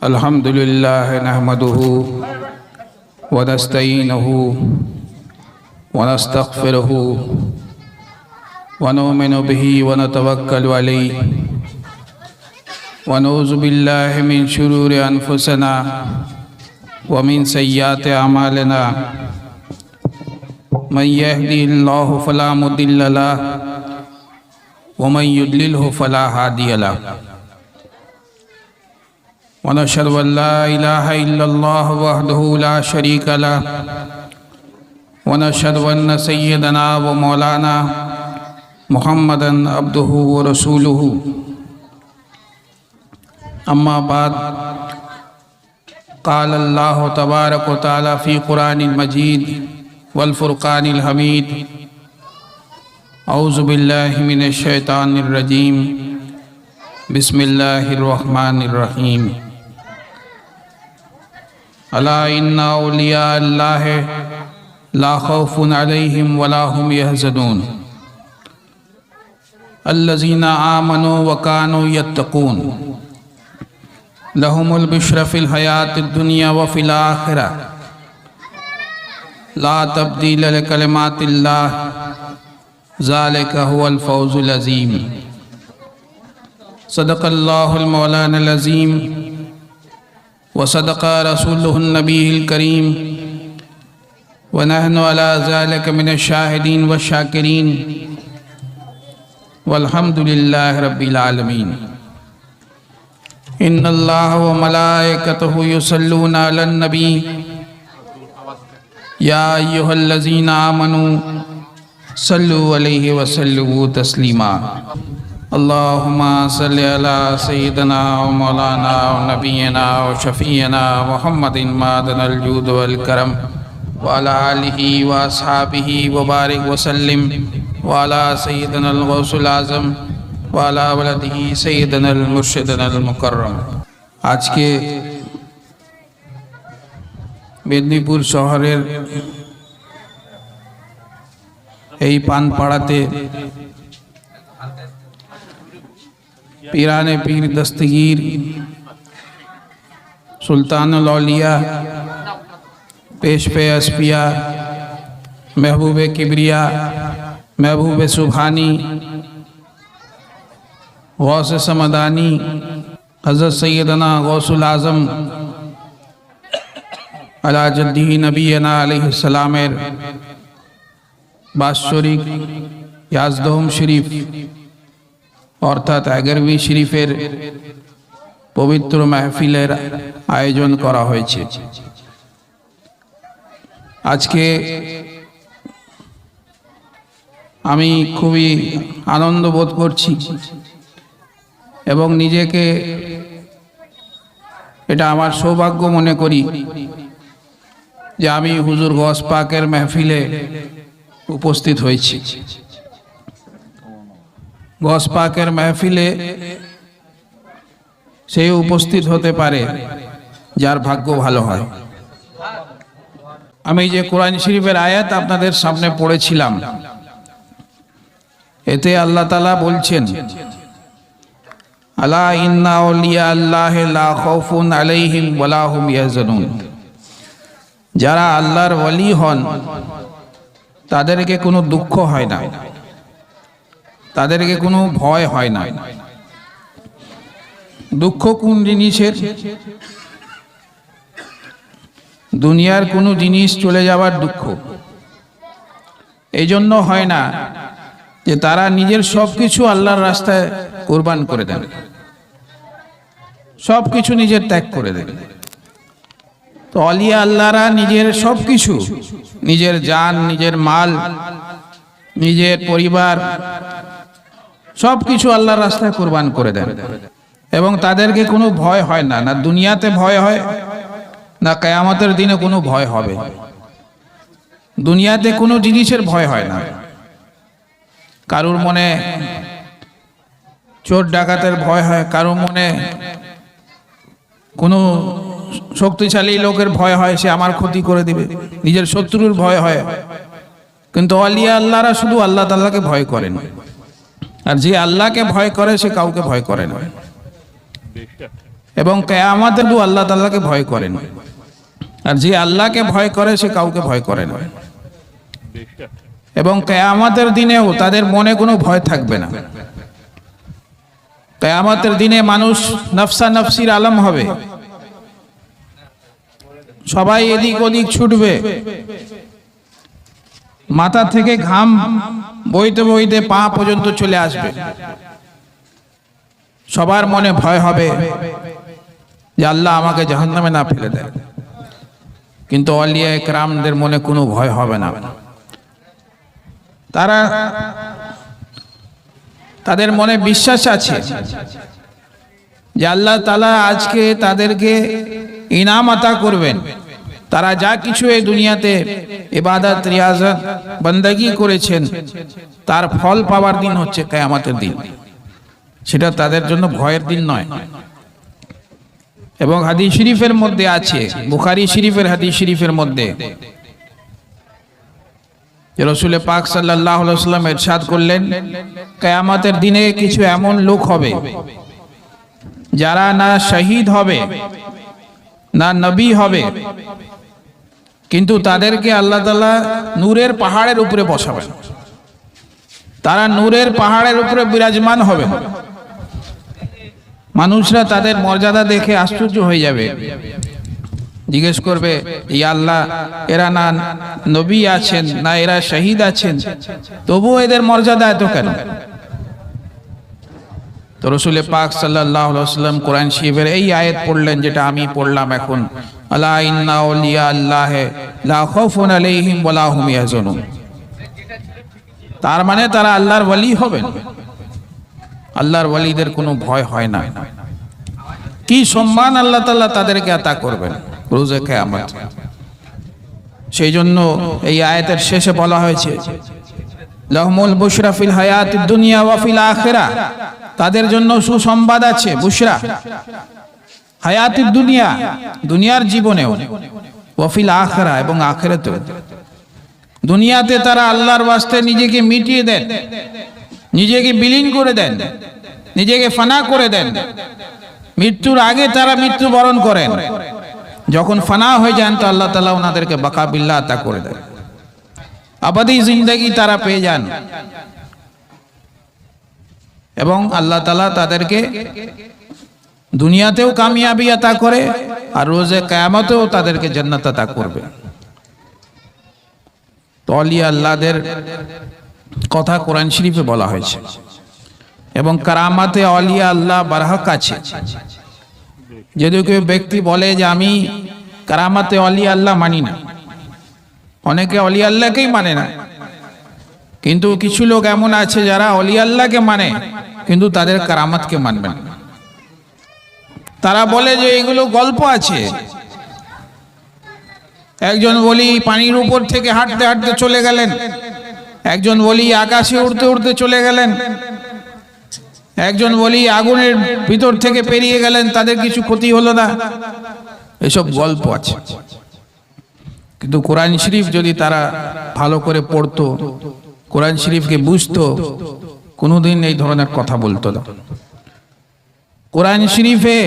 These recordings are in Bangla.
अल्हम्दुलिल्लाह नहमदुहु व नस्तईनुहु व नस्तगफिरुहु व नुमिनु बिही व नतवक्कलु अलैहि व नऊज़ु बिल्लाहि मिन शुरूरि अनफुसिना व मिन सय्यिआति अमालिना मन यहदिहिल्लाहु फला मुदिल्ल लहु व मन युद्लिलहु फला हादिय लहु व नशहदु अन ला इलाहा इल्लल्लाह वहदहु ला शरीका लहु व नशहदु अन्न सय्यदना व मौलाना मुहम्मदन अब्दुहु व रसूलुहु अम्मा बाद क़ाल अल्लाहु तबारक व तआला फ़ी क़ुरानिल मजीद वल फ़ुरक़ानिल हमीद औज़ु बिल्लाहि मिनश शैतानिर रजीम बिस्मिल्लाहिर रहमानिर रहीम अला इन्ना औलिया अल्लाह ला खौफुन अलैहिम वला हुम यहज़नून अल्लज़ीना आमनू व कानू यत्तक़ून लहुमुल बुश्रा फ़िल हयातिद दुनिया व फ़िल आखिरह ला तब्दील लिकलिमातिल्लाह ज़ालिका हुवल फ़ौज़ुल अज़ीम सदक़ल्लाहुल मौलानाल अज़ीम व सदक़ा रसूलुहुन नबीयुल करीम व नहनु अला ज़ालिका मिनश शाहिदीन व शाकिरीन वल्हम्दुलिल्लाहि रब्बिल आलमीन इन्नल्लाह व मलाइकतहु युसल्लूना अलन नबी या अय्युहल्लज़ीना आमनू सल्लु अलैहि व सल्लिमू तस्लीमा अल्लाहुम्मा सल्लि अला सय्यिदिना व मौलाना व नबियना व शफ़ीअना मुहम्मदिन मादनल जूद वल करम व अला आलिहि व अस्हाबिहि व बारिक व सल्लिम व अला सय्यिदिनल गौसुल आज़म व अला वलदिहि सय्यिदिनल मुर्शिदिनल मुकर्रम। आज के मेदिनीपुर शहरेर এই পানপাড়াতে पीराने पीर दस्तगीर सुल्तानुल औलिया पेश पे अस्पिया महबूब किबरिया महबूब सुभानी गौस समदानी हज़रत सैयदना गौसुल आज़म अला जद्दी नबीना अलैहिस्सलामेर बाৎসরিক याजदोम शरीफ अर्थात 11वीं शरीफेर पवित्र महफिलेर आयोजन करा हয়েছে। আজকে আমি খুবই আনন্দ বোধ করছি এবং নিজেকে এটা আমার সৌভাগ্য মনে করি যে আমি হুজুর গওস পাকের महफिले उपस्थित হয়েছি। গওস পাকের महफिले সেই উপস্থিত হতে পারে যার ভাগ্য ভালো হয়। আমি যে কোরআন শরীফের আয়াত আপনাদের সামনে পড়েছিলাম এতে আল্লাহ তাআলা বলছেন আলা ইন্না আউলিয়া আল্লাহি লা খাউফুন আলাইহিম ওয়ালা হুম ইয়াহজানুন, যারা আল্লাহর ওলি হন তাদেরকে কোনো দুঃখ হয় না, তাদেরকে কোনো ভয় হয় না। দুঃখ কোন জিনিসের? দুনিয়ার কোনো জিনিস চলে যাওয়ার দুঃখ। এই জন্য হয় না যে তারা নিজের সব কিছু আল্লাহর রাস্তায় কুরবান করে দেন, সব কিছু নিজের ত্যাগ করে দেন। তো অলিয়া আল্লাহরা নিজের সব কিছু, নিজের জান, নিজের মাল, নিজের পরিবার সব কিছু আল্লাহর রাস্তায় কুরবান করে দেন এবং তাদেরকে কোনো ভয় হয় না, না দুনিয়াতে ভয় হয় না কিয়ামতের দিনে কোনো ভয় হবে। দুনিয়াতে কোনো জিনিসের ভয় হয় না। কারোর মনে চোর ডাকাতের ভয় হয়, কারোর মনে কোনো শক্তিশালী লোকের ভয় হয়, সে আমার ক্ষতি করে দিবে, নিজের শত্রুর ভয় হয়। কিন্তু ওলিয়া আল্লাহরা শুধু আল্লাহ তাআলাকে ভয় করেন, আর যে আল্লাহকে ভয় করে সে কাউকে ভয় করে না। এবং কিয়ামতে আল্লাহ তাআলাকে ভয় করেন। আর যে আল্লাহকে ভয় করে সে কাউকে ভয় করে না। এবং কিয়ামতের দিনেও তাদের মনে কোনো ভয় থাকবে না। কিয়ামতের দিনে মানুষ নফসা নফসির আলম হবে, সবাই এদিক ওদিক ছুটবে, মাথা থেকে ঘাম বইতে বইতে পা পর্যন্ত চলে আসবে। সবার মনে ভয় হবে যে আল্লাহ আমাকে জাহান্নামে না ফেলে দেয়। কিন্তু আউলিয়া ইকরামদের মনে কোনো ভয় হবে না। তাদের মনে বিশ্বাস আছে যে আল্লাহ তাআলা আজকে তাদেরকে ইনাম আতা করবেন। তারা যা কিছু এই দুনিয়াতে ইবাদত রিয়াজত বندگی করেছেন তার ফল পাওয়ার দিন হচ্ছে কিয়ামতের দিন। সেটা তাদের জন্য ভয়ের দিন নয়। এবং হাদিস শরীফের মধ্যে আছে, বুখারী শরীফের হাদিস শরীফের মধ্যে রাসূল পাক সাল্লাল্লাহু আলাইহি ওয়াসাল্লাম ইরশাদ করলেন, কিয়ামতের দিনে কিছু এমন লোক হবে যারা না শহীদ হবে না নবী হবে, কিন্তু তাদেরকে আল্লাহ তাআলা নূরের পাহাড়ের উপরে বসাবেন। তারা নূরের পাহাড়ের উপরে বিরাজমান হবে। মানুষরা তাদের মর্যাদা দেখে আশ্চর্য হয়ে যাবে, জিজ্ঞেস করবে, ইয়া আল্লাহ, এরা না নবী আছেন না এরা শহীদ আছেন, তবুও এদের মর্যাদা এত কেন? তো রাসূল পাক সাল্লাল্লাহু আলাইহি ওয়াসাল্লাম কোরআন শরীফের এই আয়াত পড়লেন, যেটা আমি পড়লাম এখন, আলা ইন্না আউলিয়া আল্লাহ লা খাউফুন আলাইহিম ওয়া লা হুম ইয়াহজানুন। তার মানে তারা আল্লাহর ওলি হবেন, আল্লাহর ওলিদের কোনো ভয় হয় না। কি সম্মান আল্লাহ তাআলা তাদেরকে আতা করবেন রোজে কিয়ামত। সেই জন্য এই আয়াতের শেষে বলা হয়েছে, লাহুমুল বুশরা ফিল হায়াতিদ দুনিয়া ওয়া ফিল আখিরাহ। তাদের জন্য সুসংবাদ আছে, বুশরা হায়াতিদ দুনিয়া, দুনিয়ার জীবনেও, ওয়া ফিল আখিরাহ, এবং আখিরাতেও। দুনিয়াতে তারা আল্লাহর ওয়াস্তে নিজেকে মিটিয়ে দেন, নিজেকে বিলীন করে দেন, নিজেকে ফানা করে দেন। মৃত্যুর আগে তারা মৃত্যুবরণ করেন, যখন ফানা হয়ে যান তো আল্লাহ তাআলা ওনাদেরকে বাকা বিল্লাহ আতা করে দেন, আবাদি জিন্দেগি তারা পেয়ে যান। এবং আল্লাহ তাআলা তাদেরকে দুনিয়াতেও কামিয়াবি আতা করে আর রোজে কিয়ামতেও তাদেরকে জান্নাত আতা করবে। তো আউলিয়া আল্লাহদের কথা কোরআন শরীফে বলা হয়েছে। এবং কারামাতে আউলিয়া আল্লাহ বারহক আছে। যদি কেউ ব্যক্তি বলে যে আমি কারামাতে আউলিয়া আল্লাহ মানি না, অনেকে আউলিয়া আল্লাহকেই মানে না, কিন্তু কিছু লোক এমন আছে যারা আউলিয়া আল্লাহকে মানে কিন্তু তাদের কারামাতকে মানবে না। তারা বলে যে এগুলো গল্প আছে। একজন ওলি পানির উপর থেকে হাঁটতে হাঁটতে চলে গেলেন, একজন ওলি আকাশে উড়তে উড়তে চলে গেলেন, একজন ওলি আগুনের ভিতর থেকে পেরিয়ে গেলেন, তাদের কিছু ক্ষতি হলো না। এসব গল্প আছে। কিন্তু কোরআন শরীফ যদি তারা ভালো করে পড়তো, কোরআন শরীফকে বুঝতো, কোনোদিন এই ধরনের কথা বলতো না। কোরআন শরীফে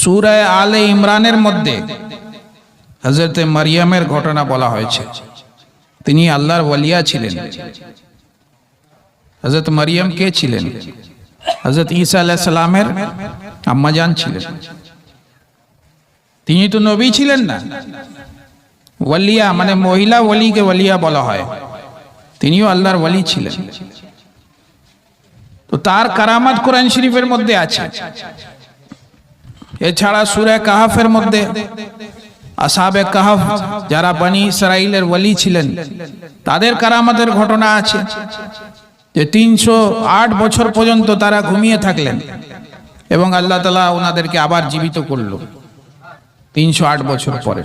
সূরা আলে ইমরানের মধ্যে হযরত মারিয়ামের ঘটনা বলা হয়েছে। তিনি আল্লাহর ওলিয়া ছিলেন। হযরত মারিয়াম কে ছিলেন? হযরত ঈসা আলাইহিস সালামের আম্মাজান ছিলেন। তিনি তো নবী ছিলেন না। ওলিয়া মানে মহিলা ওলিকে ওলিয়া বলা হয়, তিনিও আল্লাহর ওলি ছিলেন। তো তার কারামাত কোরআন শরীফের মধ্যে আছে। এছাড়া সূরা কাহফের মধ্যে আসহাবে কাহফ যারা বনি ইসরাইলের ওলি ছিলেন তাদের কারামাতের ঘটনা আছে, যে 308 বছর পর্যন্ত তারা ঘুমিয়ে থাকলেন এবং আল্লাহ তাআলা ওনাদেরকে আবার জীবিত করলো 308 বছর পরে।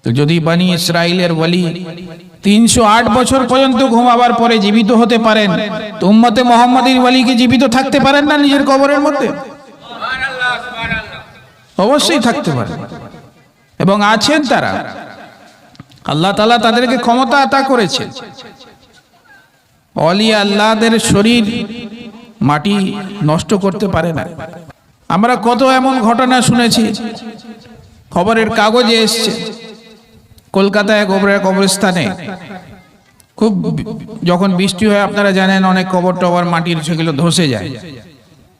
তো যদি বনি ইসরাইলের ওলি 308 বছর পর্যন্ত ঘুমাবার পরে জীবিত হতে পারেন, তো উম্মতে মুহাম্মাদীর ওলি কি জীবিত থাকতে পারেন না নিজের কবরের মধ্যে? অবশ্যই থাকতে পারেন এবং আছেন তারা। আল্লাহ তাআলা তাদেরকে ক্ষমতা আতা করেছে। ওলিয়া আল্লাহদের শরীর মাটি নষ্ট করতে পারে না। আমরা কত এমন ঘটনা শুনেছি, খবরের কাগজে এসছে। কলকাতায় কবরস্থানে খুব যখন বৃষ্টি হয় আপনারা জানেন অনেক কবর টবর মাটির সেগুলো ধসে যায়।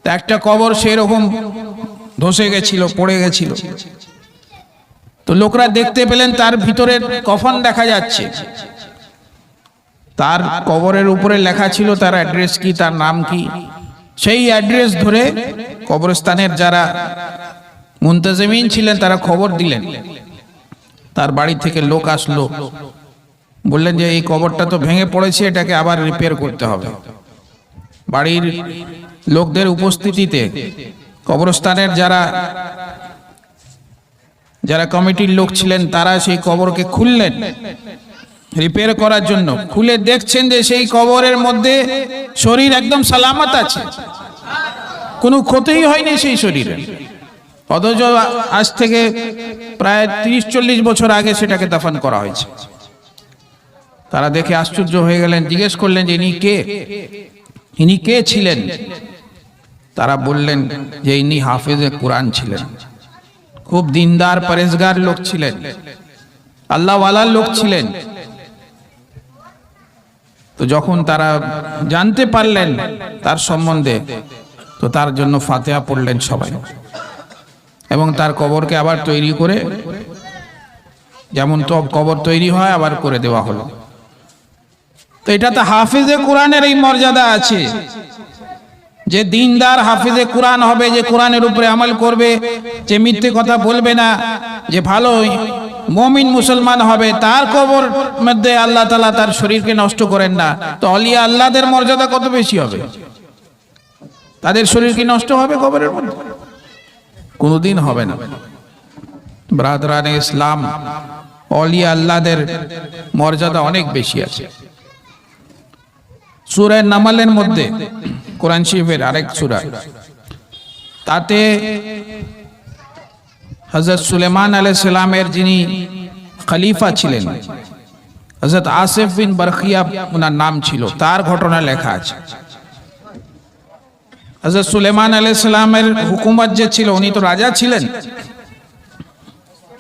তা একটা কবর সেরকম ধসে গেছিল, পড়ে গেছিল। তো লোকরা দেখতে পেলেন তার ভিতরে কফন দেখা যাচ্ছে। তার কবরের উপরে লেখা ছিল তার অ্যাড্রেস কি, তার নাম কি। সেই অ্যাড্রেস ধরে কবরস্থানের যারা মুনতাজিমিন ছিলেন তারা খবর দিলেন। তার বাড়ি থেকে লোক আসলো, বললেন যে এই কবরটা তো ভেঙে পড়েছে, এটাকে আবার রিপেয়ার করতে হবে। বাড়ির লোকদের উপস্থিতিতে কবরস্থানের যারা কমিটির লোক ছিলেন তারা সেই কবরকে খুললেন রিপেয়ার করার জন্য। খুলে দেখছেন যে সেই কবরের মধ্যে শরীর একদম সালামত আছে, কোনো ক্ষতিই হয়নি সেই শরীরে। অথচ আজ থেকে প্রায় 30-40 বছর আগে সেটাকে দাফন করা হয়েছে। তারা দেখে আশ্চর্য হয়ে গেলেন, জিজ্ঞেস করলেন যে ইনি কে ছিলেন। তারা বললেন যে ইনি হাফেজে কোরআন ছিলেন, খুব দিনদার পরেজগার লোক ছিলেন, আল্লাহওয়ালার লোক ছিলেন। তো যখন তারা জানতে পারলেন তার সম্বন্ধে, তো তার জন্য ফাতিহা পড়লেন সবাই, এবং তার কবরকে আবার তৈরি করে, যেমন তো কবর তৈরি হয় আবার করে দেওয়া হলো। তো এটা তো হাফেজে কোরআনের এই মর্যাদা আছে, যে দিনদার হাফেজে কোরআন হবে, যে কোরআনের উপরে আমল করবে, যে মিথ্যে কথা বলবে না, যে ভালো মুমিন মুসলমান হবে, তার কবর মধ্যে আল্লাহ তাআলা তার শরীরকে নষ্ট করেন না। তো আলিয়া আল্লাহদের মর্যাদা কত বেশি হবে, তাদের শরীর কি নষ্ট হবে কবরের মধ্যে? কোনোদিন হবে না। ব্রাদারানে ইসলাম, আলিয়া আল্লাহদের মর্যাদা অনেক বেশি আছে। সূরা নামলের মধ্যে, কোরআন শরীফের আরেক সূরা, তাতে হযরত সুলেমান আলাইহিস সালামের যিনি খলিফা ছিলেন, হযরত আসিফ বিন বারখিয়া ওনার নাম ছিল, তার ঘটনা লেখা আছে। হযরত সুলেমান আলাইহিস সালামের হুকুমত যে ছিল, উনি তো রাজা ছিলেন,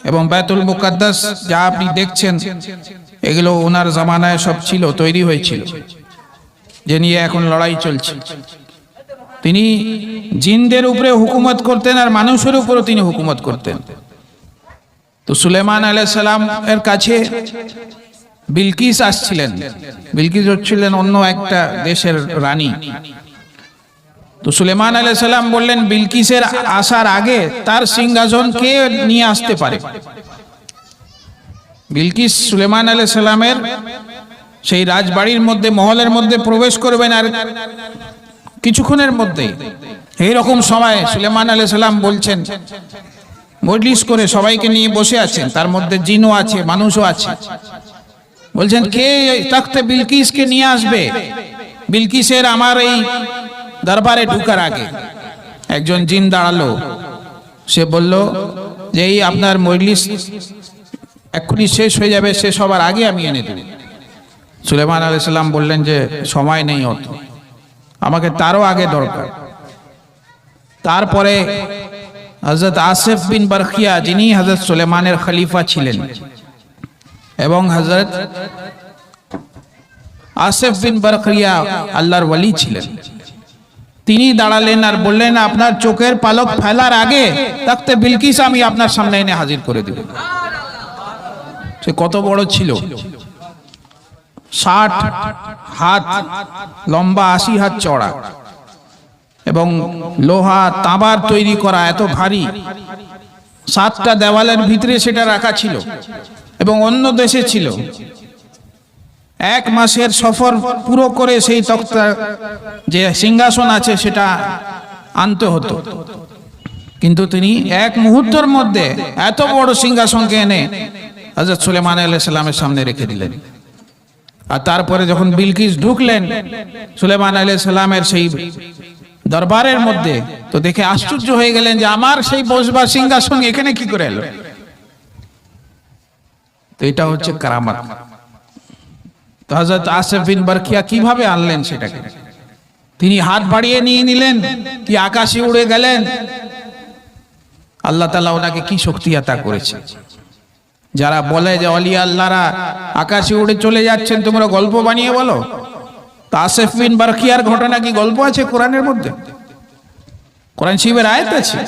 এবং বাইতুল মুকাদ্দাস যা আপনি দেখছেন এগুলো ওনার জামানায় সব ছিল, তৈরি হয়েছিল, যে নিয়ে এখন লড়াই চলছে। তিনি জিনদের উপরে হুকুমত করতেন আর মানুষের উপরও তিনি হুকুমত করতেন। তো সুলেমান আলাইহিস সালাম এর কাছে বিলকিস আসছিলেন। বিলকিস হচ্ছিলেন অন্য একটা দেশের রানী। তো সুলেমান আলাইহিস সালাম বললেন বিলকিসের আসার আগে তার সিংহাসন কে নিয়ে আসতে পারে। বিলকিস সুলেমান আলাইহিস সালামের সেই রাজবাড়ির মধ্যে, মহলের মধ্যে প্রবেশ করবেন আর কিছুক্ষণের মধ্যেই এইরকম সময় সুলেমান আলাইহিস সালাম বলছেন, মজলিস করে সবাইকে নিয়ে বসে আছেন, তার মধ্যে জিনও আছে মানুষও আছে, বলছেন কে তখতে বিলকিসকে নিয়ে আসবে। বিলকিসের আমার এই দরবারে ঢুকার আগে একজন জিন দাঁড়ালো, সে বলল যে এই আপনার মজলিস এক্ষুনি শেষ হয়ে যাবে, শেষ হবার আগে আমি এনে দেব। সুলেমান আলাইহিস সালাম বললেন যে সময় নেই অত, আমাকে তারও আগে দরকার। তারপরে হযরত আসিফ বিন বারখিয়া, যিনি হযরত সুলেমানের খলিফা ছিলেন, এবং হযরত আসিফ বিন বারখিয়া আল্লাহর ওয়ালি ছিলেন, তিনি দাঁড়ালেন আর বললেন আপনার চোখের পালক ফেলার আগে তখতে বিলকিস আমি আপনার সামনে এনে হাজির করে দেব। সে কত বড় ছিল, 60 হাত লম্বা, 80 হাত চওড়া, এবং লোহা তামার তৈরি করা, এত ভারী। 7টা দেওয়ালের ভিতরে সেটা রাখা ছিল, এবং অন্য দেশে ছিল। 1 মাসের সফর পুরো করে সেই তক্তা যে সিংহাসন আছে সেটা আনতে হতো, কিন্তু তিনি 1 মুহূর্তের মধ্যে এত বড় সিংহাসনকে এনে হযরত সুলেমান আলাইহিস সালামের সামনে রেখে দিলেন। আর তারপরে যখন বিলকিস ঢুকলেন সুলেমান আলাইহিস সালামের সেই দরবারের মধ্যে, তো দেখে আশ্চর্য হয়ে গেলেন যে আমার সেই বসবার সিংহাসন এখানে কি করে এলো। তো এটা হচ্ছে কারামাত। তো হযরত আসিফ বিন বারখিয়া কিভাবে আনলেন সেটাকে, তিনি হাত বাড়িয়ে নিয়ে নিলেন কি আকাশে উড়ে গেলেন, আল্লাহ তাআলা ওনাকে কি শক্তি আতা করেছে। যারা বলে যে ওলিয়া আল্লাহরা আকাশে উড়ে চলে যাচ্ছেন, তোমরা গল্প বানিয়ে বলো, তা আসিফ বিন বারখিয়ার ঘটনা কি গল্প আছে কোরআনের মধ্যে? কোরআন শরীফের আয়াত আছে।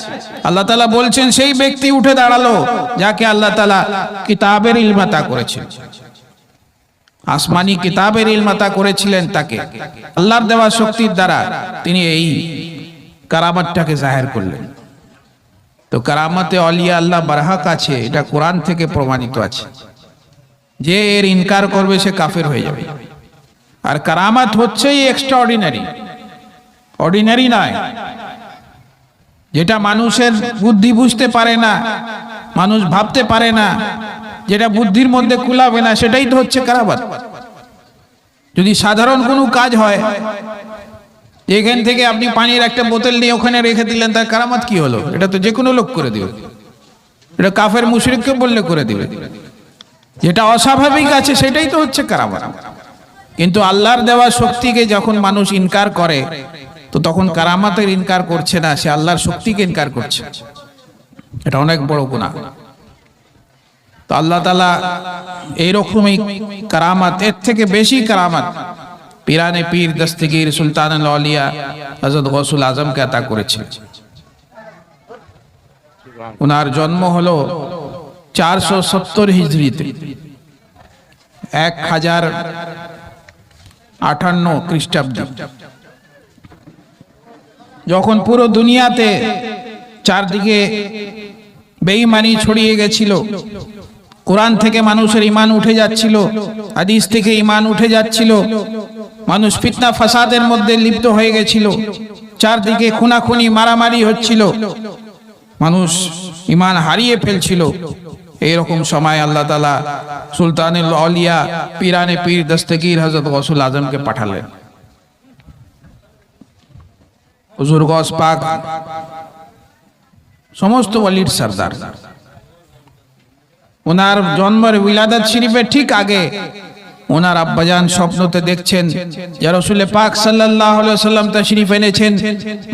আল্লাহ তাআলা বলছেন সেই ব্যক্তি উঠে দাঁড়ালো যাকে আল্লাহ তাআলা কিতাবের ইলম আতা করেছেন, আসমানি কিতাবের ইলম আতা করেছিলেন তাকে। আল্লাহর দেওয়া শক্তির দ্বারা তিনি এই কারামাতটাকে জাহির করলেন। তো কারামাতে অলিয়া আল্লাহ বারহাক আছে, এটা কোরআন থেকে প্রমাণিত আছে। যে এর ইনকার করবে সে কাফের হয়ে যাবে। আর কারামাত হচ্ছেই এক্সট্রা অর্ডিনারি, অর্ডিনারি নয়। যেটা মানুষের বুদ্ধি বুঝতে পারে না, মানুষ ভাবতে পারে না, যেটা বুদ্ধির মধ্যে কুলাবে না, সেটাই তো হচ্ছে কারামাত। যদি সাধারণ কোনো কাজ হয়, এখান থেকে আপনি পানির একটা বোতল নিয়ে ওখানে রেখে দিলেন, তার কারামাত কি হলো? এটা তো যে কোনো লোক করে দিবে, এটা কাফের মুশরিককে বললে করে দিবে। যেটা অস্বাভাবিক আছে সেটাই তো হচ্ছে কারামাত। কিন্তু আল্লাহর দেওয়া শক্তিকে যখন মানুষ ইনকার করে, তো তখন কারামাতের ইনকার করছে না, সে আল্লাহর শক্তিকে ইনকার করছে। এটা অনেক বড় গুনাহ। তো আল্লাহ তাআলা এইরকমই কারামাত, এর থেকে বেশি কারামাত পীরানে পীর দস্তগীর সুলতানুল আউলিয়া হযরত গৌসুল আজমকে আতা করেছে। ওনার জন্ম হলো 470 হিজরিতে, 1058 খ্রিস্টাব্দে। যখন পুরো দুনিয়াতে চারদিকে বেঈমানি ছড়িয়ে গেছিল, কোরআন থেকে মানুষের ঈমান উঠে যাচ্ছিল, হাদিস থেকে ঈমান উঠে যাচ্ছিল, মানুষ ফিতনা ফাসাদের মধ্যে লিপ্ত হয়ে গেছিল, চারদিকে খুনাখুনি মারামারি হচ্ছিল, মানুষ ঈমান হারিয়ে ফেলছিল। এইরকম সময় আল্লাহ তাআলা সুলতানুল আউলিয়া পীরানে পীর দস্তগীর হযরত গৌসুল আজমকে পাঠালেন। হুজুর গৌস পাক সমস্ত ওয়ালির সরদার। ওনার জন্মের উলাদত শরীফের ঠিক আগে ওনার আব্বাজান স্বপ্নতে দেখছেন যে রাসূল পাক সাল্লাল্লাহু আলাইহি ওয়াসাল্লাম তাশরীফ এনেছেন,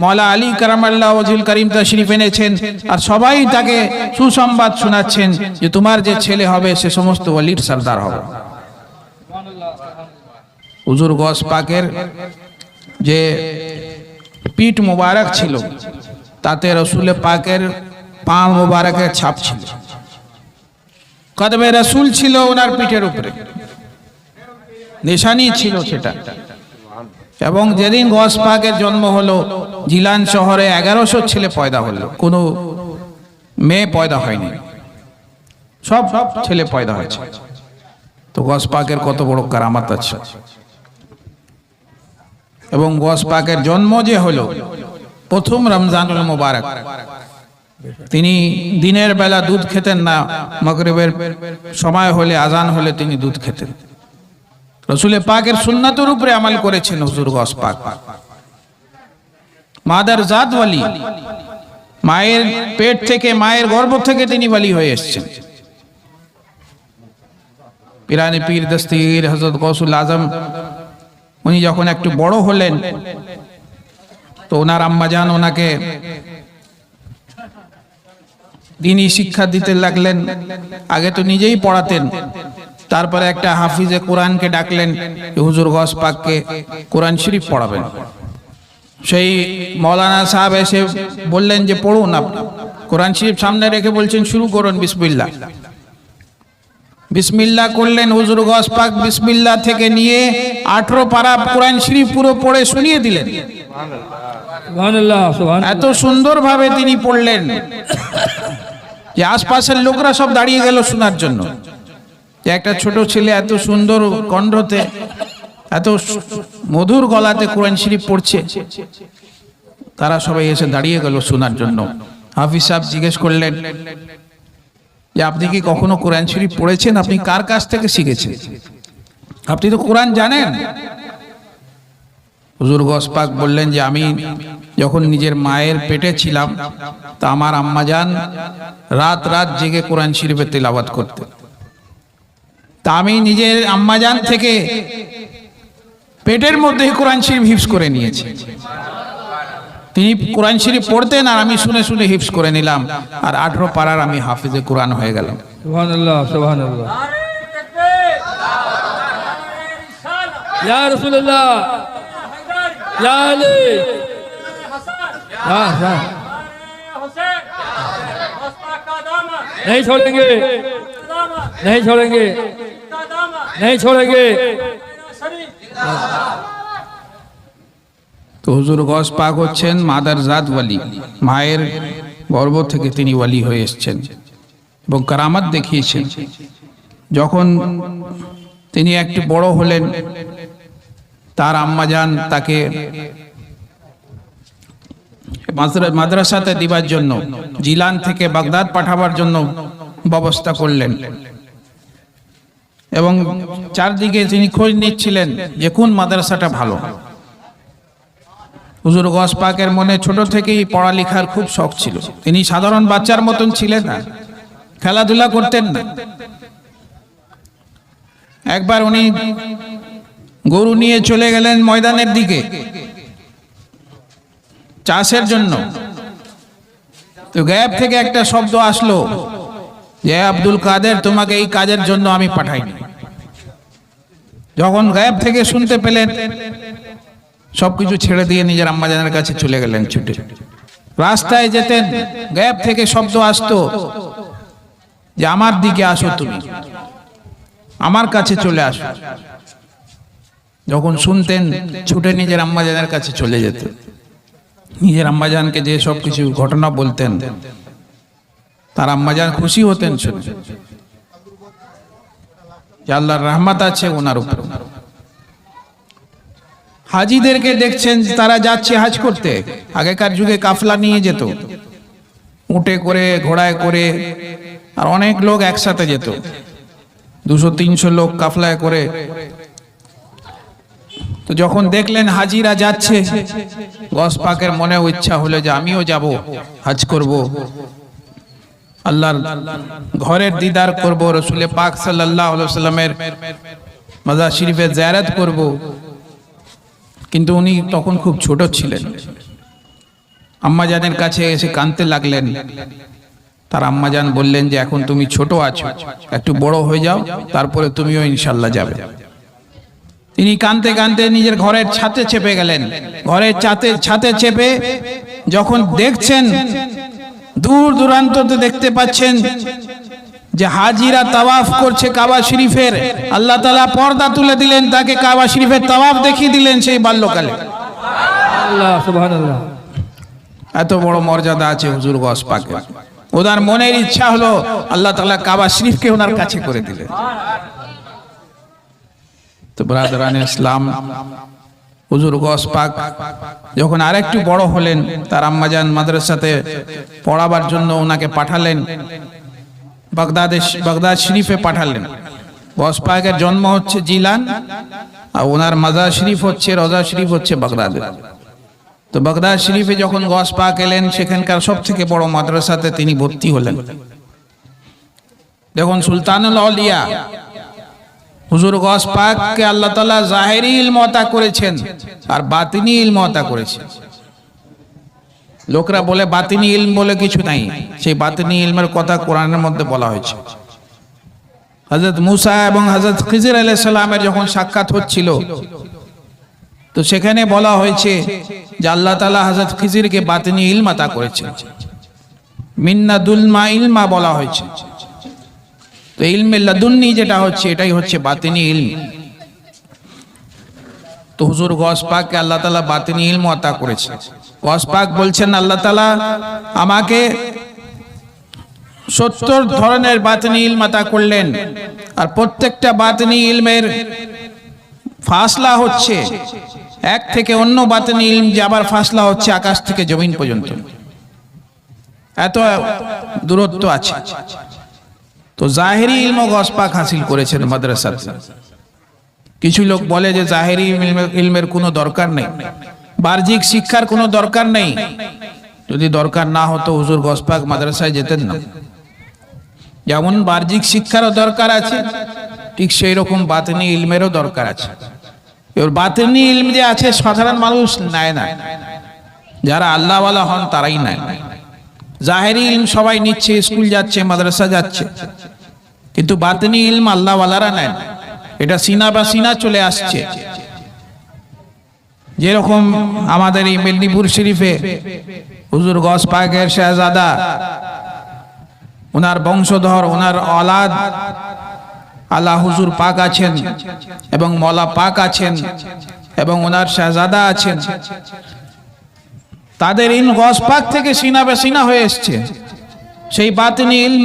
মাওলা আলী কারামাল্লাহু ওয়াজহুল কারীম তাশরীফ এনেছেন, আর সবাই তাকে সুসংবাদ শোনাচ্ছেন যে তোমার যে ছেলে হবে সে সমস্ত ওয়ালির সরদার হবে। হুজুর গৌস পাকের যে পিঠ মোবারক ছিল তাতে রাসূল পাকের পা মোবারকের ছাপ ছিল, কদমে রাসূল ছিল ওনার পিঠের উপরে, নিশানি ছিল সেটা। এবং যেদিন গৌস পাকের জন্ম হলো, জিলান শহরে 1100 ছেলে পয়দা হলো, কোনো মেয়ে পয়দা হয়নি, সব ছেলে পয়দা হয়েছে। তো গৌস পাকের কত বড় কারামাত আছে। এবং গৌস পাকের জন্ম যে হলো প্রথম রমজানুল মুবারক, তিনি দিনের বেলা দুধ খেতেন না, মাগরিবের সময় হলে আজান হলে তিনি দুধ খেতেন। রাসূল পাকের সুন্নাতের উপরে আমল করেছেন হুজুর গৌস পাক। মাদার জাত ওয়ালি, মায়ের পেট থেকে, মায়ের গর্ভ থেকে তিনি ওয়ালি হয়ে এসেছেন। পীরানে পীর দস্তগীর হযরত গৌসুল আজম উনি যখন একটু বড় হলেন, তো ওনার আম্মাজান ওনাকে দ্বীনি শিক্ষা দিতে লাগলেন। আগে তো নিজেই পড়াতেন, তারপরে একটা হাফিজে কোরআনকে ডাকলেন, হুজুর গৌস পাককে কোরআন শরীফ পড়াবেন। সেই মৌলানা সাহেব এসে বললেন যে পড়ুন আপনি। কোরআন শরীফ সামনে রেখে বলছেন শুরু করুন, বিসমিল্লাহ। বিসমিল্লাহ করলেন, হুজুর গৌস পাক বিসমিল্লাহ থেকে নিয়ে 18 পারা কোরআন শরীফ পুরো পড়ে শুনিয়ে দিলেন। এত সুন্দর ভাবে তিনি পড়লেন যে আশপাশের লোকরা সব দাঁড়িয়ে গেল শোনার জন্য, যে একটা ছোট ছেলে এত সুন্দর কণ্ঠতে, এত মধুর গলাতে কোরআন শরীফ পড়ছে। তারা সবাই এসে দাঁড়িয়ে গেল শোনার জন্য। হাফিজ সাহেব জিজ্ঞেস করলেন যে আপনি কি কখনো কোরআন শরীফ পড়েছেন? আপনি কার কাছ থেকে শিখেছেন? আপনি তো কোরআন জানেন। হুজুর গৌস পাক বললেন যে আমি যখন নিজের মায়ের পেটে ছিলাম, তা আমার আম্মাজান রাত রাত জেগে কোরআন শরীফের তেলাওয়াত করতেন। তা আমি নিজের আম্মাজান থেকে পেটের মধ্যে কোরআন শরীফ হিফজ করে নিয়েছি। তিনি কোরআন শরীফ পড়তেন আর আমি শুনে শুনে হিফজ করে নিলাম, আর 18 পারার আমি হাফিজে কোরআন হয়ে গেলাম। সুবহানাল্লাহ, সুবহানাল্লাহ। ইয়া রাসূলুল্লাহ, ইয়া আলী, नहीं छोड़ेंगे, नहीं छोड़ेंगे, नहीं छोड़ेंगे। তো হুজুর গস পাক হচ্ছেন মাদার জাত ওয়ালি, মায়ের গর্ভ থেকে তিনি ওয়ালি হয়ে এসেছেন এবং কারামাত দেখিয়েছেন। যখন তিনি একটু বড় হলেন, তার আম্মাজান তাকে মাদ্রাসাতে দিবার জন্য জিলান থেকে বাগদাদ পাঠাবার জন্য ব্যবস্থা করলেন এবং চারদিকে তিনি খোঁজ নিচ্ছিলেন যে কোন মাদ্রাসাটা ভালো। হুজুর গস পাকের মনে ছোট থেকেই পড়ালেখার খুব শখ ছিল। তিনি সাধারণ বাচ্চার মতন ছিলেন না, খেলাধুলা করতেন না। একবার উনি গরু নিয়ে চলে গেলেন ময়দানের দিকে চাষের জন্য। তো গায়েব থেকে একটা শব্দ আসলো যে আব্দুল কাদের, তোমাকে এই কাজের জন্য আমি পাঠাইনি। যখন গায়েব থেকে শুনতে পেলেন, সবকিছু ছেড়ে দিয়ে নিজের আম্মাজানের কাছে চলে গেলেন ছুটে। রাস্তায় যেতেন, গায়েব থেকে শব্দ আসতো যে আমার দিকে আসো, তুমি আমার কাছে চলে আসো। যখন শুনতেন, ছুটে নিজের আম্মাজানের কাছে চলে যেত। নিজের আম্মাজানকে যে সব কিছু ঘটনা বলতেন, তার আম্মাজান খুশি হতেন শুনে যে আল্লাহর রহমত আছে ওনার উপর। হাজিদেরকে দেখছেন, তারা যাচ্ছে হাজ করতে। আগেকার যুগে কাফলা নিয়ে যেত, উটে করে, ঘোড়ায় করে, আর অনেক লোক একসাথে যেত। 200-300 লোক কাফলায় করে। তো যখন দেখলেন হাজিরা যাচ্ছে, গস পাকের মনে ইচ্ছা হলো যে আমিও যাব, হজ করব, আল্লাহর ঘরের দিদার করব, রসুল পাক সাল্লাল্লাহু আলাইহি ওয়াসাল্লামের মাজার শরীফে জিয়ারত করব। কিন্তু উনি তখন খুব ছোট ছিলেন। আম্মাজানের কাছে এসে কাঁদতে লাগলেন। তার আম্মাজান বললেন যে এখন তুমি ছোট আছো, একটু বড় হয়ে যাও, তারপরে তুমিও ইনশাআল্লাহ যাবে। তিনি কাঁদতে কাঁদতে নিজের ঘরের ছাদে চেপে গেলেন। ঘরের ছাদে চেপে যখন দেখছেন, দূর দূরান্ততে দেখতে পাচ্ছেন যে হাজিরা তাওয়াফ করছে কাবা শরীফের। আল্লাহ তাআলা পর্দা তুলে দিলেন, তাকে কাবা শরীফের তাওয়াফ দেখিয়ে দিলেন সেই বাল্যকালে। আল্লাহ, সুবহানাল্লাহ। এত বড় মর্যাদা আছে হুজুর গস পাকের। ওনার মনের ইচ্ছা হলো আল্লাহ তাআলা কাবা শরীফকে ওনার কাছে করে দিলেন। তো ব্রাদারান ইসলাম, হুজুর গস পাক যখন আরেকটু বড় হলেন, তার আম্মাজান মাদ্রাসাতে পড়াবার জন্য ওনাকে পাঠালেন, বাগদাদ শরীফে পাঠালেন। গস পাকের জন্ম হচ্ছে জিলান, আর ওনার মাজার শরীফ হচ্ছে, রওজা শরীফ হচ্ছে বাগদাদে। তো বাগদাদ শরীফে যখন গস পাক এলেন, সেখানকার সব থেকে বড় মাদ্রাসাতে তিনি ভর্তি হলেন। দেখুন, সুলতানুল আউলিয়া হুজুর গস পাককে আল্লাহ তাআলা জাহেরি ইলম আতা করেছেন আর বাতিনি ইলম আতা করেছেন। লোকরা বলে বাতিনি ইলম বলে কিছু নাই, সেই বাতিনি ইলমের কথা কোরআনের মধ্যে বলা হয়েছে। হযরত মুসা এবং হযরত খিজির আলাইহিস সালামের যখন সাক্ষাৎ হচ্ছিল, তো সেখানে বলা হয়েছে যে আল্লাহ তাআলা হযরত খিজিরকে বাতিনি ইলম আতা করেছেন। মিন্না দুলমা ইলমা বলা হয়েছে। তো ইলমে লাদুন্নি যেটা হচ্ছে, এটাই হচ্ছে বাতিনি ইলম। তো হুজুর গস পাককে আল্লাহ তাআলা বাতিনি ইলম আতা করেছেন। গস পাক বলছেন, আল্লাহ তাআলা আমাকে 70 ধরনের বাতিনি ইলম আতা করলেন, আর প্রত্যেকটা বাতিনি ইলমের ফাসলা হচ্ছে এক থেকে অন্য বাতিনি ইলম যাবার ফাসলা হচ্ছে আকাশ থেকে জমিন পর্যন্ত। এত দূরত্ব আছে। তো জাহেরি ইলম গস পাক হাসিল করেছেন মাদ্রাসাতে। কিছু লোক বলে যে জাহেরি ইলমের কোনো দরকার নেই, বাহ্যিক শিক্ষার কোনো দরকার নেই। যদি দরকার না হতো হুজুর গস পাক মাদ্রাসায় যেতেন না। যেমন বাহ্যিক শিক্ষারও দরকার আছে, ঠিক সেই রকম বাতিনি ইলমেরও দরকার আছে। এর বাতিনি ইলম যে আছে সাধারণ মানুষ নেয় না। যারা আল্লাহওয়ালা হন তারাই নেয়। জাহেরি ইলম সবাই নিচ্ছে, স্কুল যাচ্ছে, মাদ্রাসা যাচ্ছে, কিন্তু বাতিনি ইলম আল্লাহওয়ালারা নেন। এটা সিনা বা সিনা চলে আসছে। যেরকম আমাদের এই মেদিনীপুর শরীফে হুজুর গস পাকের শাহজাদা, ওনার বংশধর, ওনার औलाद আলা হুজুর পাক আছেন এবং মওলা পাক আছেন এবং ওনার শাহজাদা আছেন, তাদের ইলম গস পাক থেকে সিনা বে সিনা হয়ে এসছে। সেই বাতিনি ইলম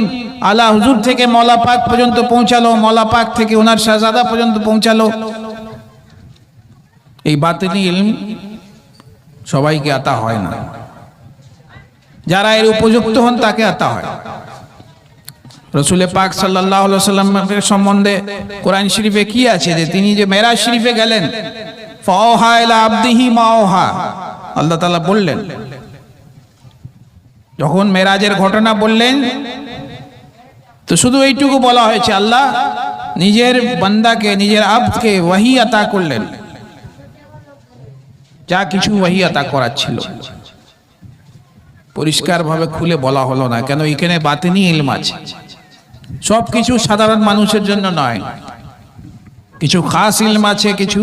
আলা হুজুর থেকে মওলা পাক পর্যন্ত পৌঁছালো, মওলা পাক থেকে ওনার শাহজাদা পর্যন্ত পৌঁছালো। এই বাতিনি ইলম সবাইকে আতা হয় না, যারা এর উপযুক্ত হন তাকে আতা হয়। রসুল পাক সাল্লাল্লাহু আলাইহি ওয়াসাল্লামের সম্বন্ধে কোরআন শরীফে কি আছে যে তিনি যে মেরাজ শরীফে গেলেন, ফাওহা ইলা আবদিহি মা আওহা, আল্লাহ তাআলা বললেন, যখন মেরাজের ঘটনা বললেন তো শুধু এইটুকু বলা হয়েছে আল্লাহ নিজের বান্দাকে, নিজের আবদকে ওহী আতা করলেন, যা কিছু ওহী আতা করার ছিল। পরিষ্কারভাবে খুলে বলা হলো না, কেন এখানে বাতিনি ইলম আছে। সব কিছু সাধারণ মানুষের জন্য নয়, কিছু খাস ইলম আছে, কিছু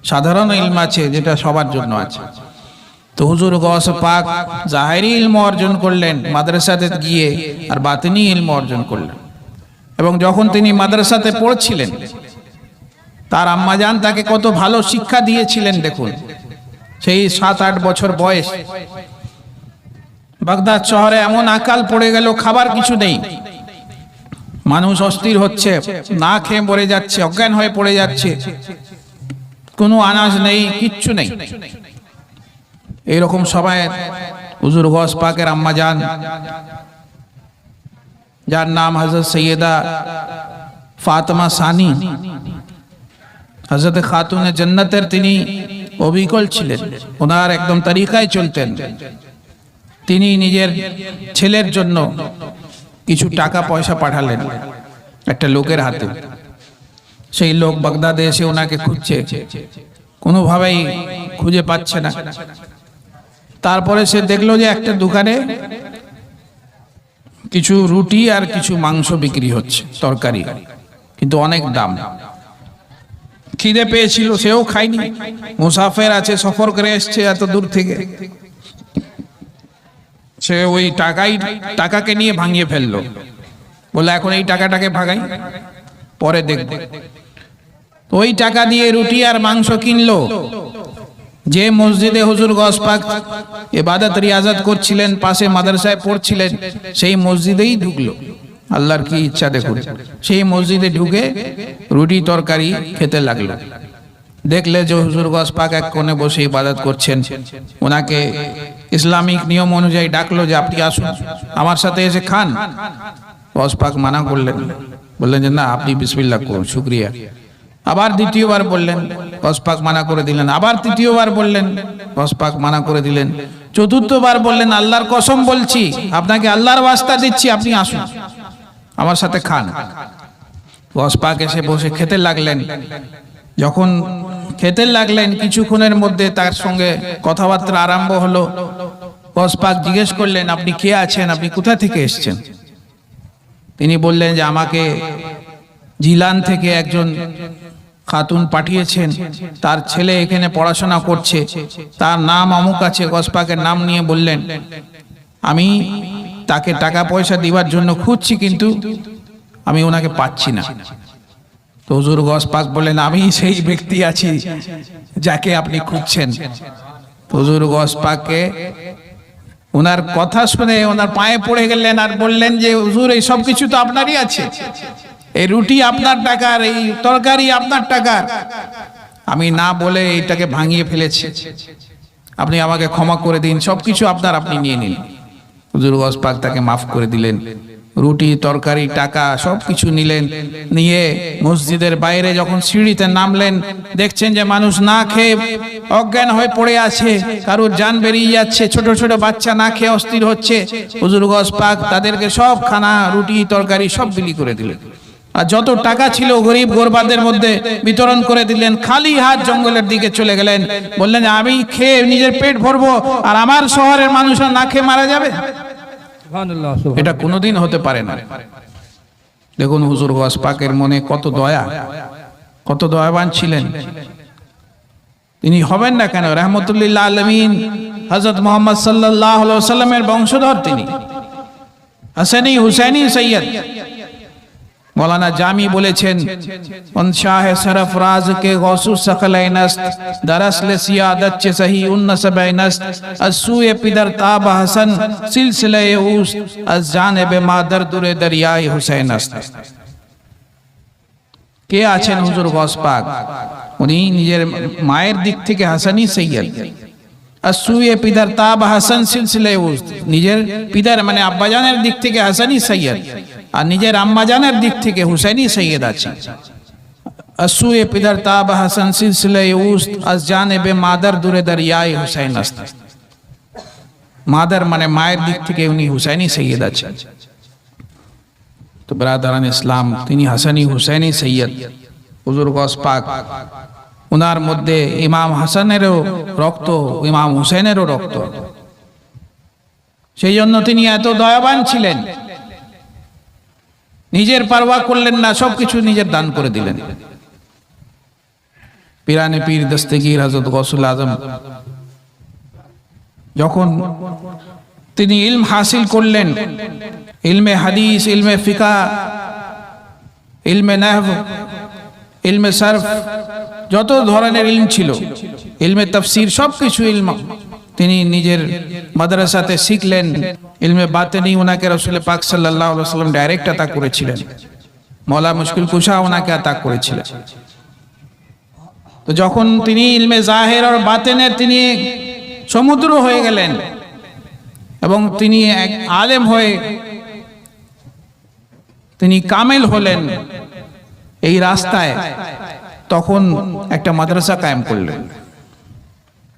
সাধারণ ইলম আছে যেটা সবার জন্য আছে। তো হুজুর গৌস পাক জাহেরি ইলম অর্জন করলেন মাদ্রাসাতে গিয়ে, আর বাতিনি ইলম অর্জন করলেন। এবং যখন তিনি মাদ্রাসাতে পড়ছিলেন, তার আম্মাজান তাকে কত ভালো শিক্ষা দিয়েছিলেন দেখুন। সেই 7-8 বছর বয়স, বাগদাদ শহরে এমন আকাল পড়ে গেল, খাবার কিছু নেই, মানুষ অস্থির হচ্ছে, না খেয়ে মরে যাচ্ছে, অজ্ঞান হয়ে পড়ে যাচ্ছে, কোনো আনাজ নেই, কিচ্ছু নেই। এইরকম সময় হুজুর গৌস পাকের আম্মাজান, যার নাম হযরত সৈয়দা ফাতেমা সানি, হযরত খাতুনে জান্নাতের তিনি অবিকল ছিলেন, ওনার একদম তরিকায় চলতেন। তিনি নিজের ছেলের জন্য কিছু টাকা পয়সা পাঠালেন একটা লোকের হাতে। সেই লোক বাগদাদে এসে ওনাকে খুঁজছে, কোনোভাবেই খুঁজে পাচ্ছে না। তারপরে সে দেখলো যে একটা দোকানে কিছু রুটি আর কিছু মাংস বিক্রি হচ্ছে, তরকারি, কিন্তু অনেক দাম। খিদে পেয়েছিল, সেও খায়নি, মুসাফির আছে, সফর করে এসছে এত দূর থেকে। সে ওই টাকাকে নিয়ে ভাঙিয়ে ফেললো, বলে এখন এই টাকাটাকে ভাগাই, পরে দেখব। ওই টাকা দিয়ে রুটি আর মাংস কিনলো। যে মসজিদে হুজুর গৌস পাক ইবাদত রিয়াজত করছিলেন, পাশে মাদ্রাসায় পড়ছিলেন, সেই মসজিদেই ঢুকলো। আল্লাহর কি ইচ্ছা দেখুন, সেই মসজিদে ঢুকে রুটি তরকারি খেতে লাগলো। দেখলে যে হুজুর গৌস পাক এক কোণে বসে ইবাদত করছেন, ওনাকে ইসলামিক নিয়ম অনুযায়ী ডাকলো যে আপনি আসুন, আমার সাথে এসে খান। গৌস পাক মানা করলেন, বললেন যে না, আপনি বিসমিল্লাহ করুন, শুকরিয়া। আবার দ্বিতীয়বার বললেন, গৌস পাক মানা করে দিলেন। আবার তৃতীয়বার বললেন, গৌস পাক মানা করে দিলেন। চতুর্থবার বললেন, আল্লাহর কসম বলছি, আপনাকে আল্লাহর ওয়াস্তা দিচ্ছি, আপনি আসুন, আমার সাথে খান। গৌস পাক এসে বসে খেতে লাগলেন। যখন খেতে লাগলেন, কিছুক্ষণের মধ্যে তার সঙ্গে কথাবার্তা আরম্ভ হলো। গৌস পাক জিজ্ঞেস করলেন, আপনি কে আছেন, আপনি কোথা থেকে এসেছেন? তিনি বললেন যে আমাকে জিলান থেকে একজন খাতুন পাঠিয়েছেন, তার ছেলে এখানে পড়াশোনা করছে, তার নাম অমুক আছে। গৌস পাকের নাম নিয়ে বললেন, আমি তাকে টাকা পয়সা দিবার জন্য খুঁজছি, কিন্তু আমি ওনাকে পাচ্ছি না। তো হুজুর গৌস পাক বললেন, আমি সেই ব্যক্তি আছি যাকে আপনি খুঁজছেন। হুজুর গৌস পাককে ওনার কথা শুনে ওনার পায়ে পড়ে গেলেন আর বললেন যে হুজুর, এই সব কিছু তো আপনারই আছে, এই রুটি আপনার টাকার, এই তরকারি আপনার টাকার, আমি না বলে এইটাকে ভাঙিয়ে ফেলেছি, আপনি আমাকে ক্ষমা করে দিন, সবকিছু আপনার, আপনি নিয়ে নিন। হুজুর গৌস পাক তাকে মাফ করে দিলেন। রুটি তরকারি টাকা সবকিছু নিলেন। নিয়ে মসজিদের বাইরে যখন সিঁড়িতে নামলেন, দেখছেন যে মানুষ না খেয়ে অজ্ঞান হয়ে পড়ে আছে, কারোর জান বেরিয়ে যাচ্ছে, ছোট ছোট বাচ্চা না খেয়ে অস্থির হচ্ছে। হুজুর গৌস পাক তাদেরকে সব খানা, রুটি তরকারি সব বিলি করে দিলেন। আর যত টাকা ছিল গরিব গোরবাদের মধ্যে বিতরণ করে দিলেন। খালি হাত জঙ্গলের দিকে চলে গেলেন, বললেন আমি খেয়ে নিজের পেট ভরবো আর আমার শহরের মানুষরা না খেয়ে মারা যাবে, সুবহানাল্লাহ, এটা কোনোদিন হতে পারে না। দেখুন হুজুর গস পাকের মনে কত দয়া, কত দয়াবান ছিলেন। তিনি হবেন না কেন? রহমতুল্লিল আলামিন হযরত মুহাম্মদ সাল্লাল্লাহু আলাইহি ওয়াসাল্লামের বংশধর তিনি, হাসানি হুসাইনি সৈয়দ। मौलाना जामी बोलेছেন उन शाह सरफराज के गौसु सकलैनस्त दरअसल सियादत चे सही उन नसबैनस्त असुए पिदर ताब हसन सिलसिले उस अज जानिब मादर दुरे दरियाए हुसैनस्त। কে আছেন হুজুর গস পাক? উনি নিজের মায়ের দিক থেকে হাসানি সৈয়দ, আসুয়ে পিদার তাব হাসান সিলসিলে উস, নিজের পিদার মানে আব্বাজানের দিক থেকে হাসানি সৈয়দ আর নিজের আম্মাজানের দিক থেকে হুসাইনি সৈয়দ আছে। আসুয়ে পিদার তাব হাসান সিলসিলে উস আজ জানিবে মাদার দুরে দরিয়ায়ে হুসাইন আস্ত। মাদার মানে মায়ের দিক থেকে উনি হুসাইনি সৈয়দ আছে। তো ব্রাদারান ইসলাম, তিনি হাসানি হুসাইনি সৈয়দ হুজুর গস পাক। উনার মধ্যে ইমাম হাসানেরও রক্ত, ইমাম হুসেনেরও রক্ত। সেই জন্য তিনি এত দয়াবান ছিলেন, নিজের পারওয়া করলেন না, সবকিছু নিজের দান করে দিলেন। পিরানে পীর দস্তগীর হযরত গৌসুল আজম যখন তিনি ইলম হাসিল করলেন, ইলমে হাদিস, ইলমে ফিকা, ইলমে নাহব, ইলমে সরফ, যত ধরনের ইলম ছিল, ইলমে তাফসীর, সবকিছু ইলম তিনি নিজের মাদ্রাসাতে শিখলেন। ইলমে বাতেনি ওনাকে রাসূল পাক সাল্লাল্লাহু আলাইহি ওয়াসাল্লাম ডাইরেক্ট আতা করেছিলেন, মওলা মুশকিল কুশা ওনাকে আতা করেছিলেন। তো যখন তিনি ইলমে জাহির আর বাতেনের তিনি সমুদ্র হয়ে গেলেন এবং তিনি এক আলেম হয়ে তিনি কামেল হলেন এই রাস্তায়, তখন একটা মাদ্রাসা কায়েম করলেন।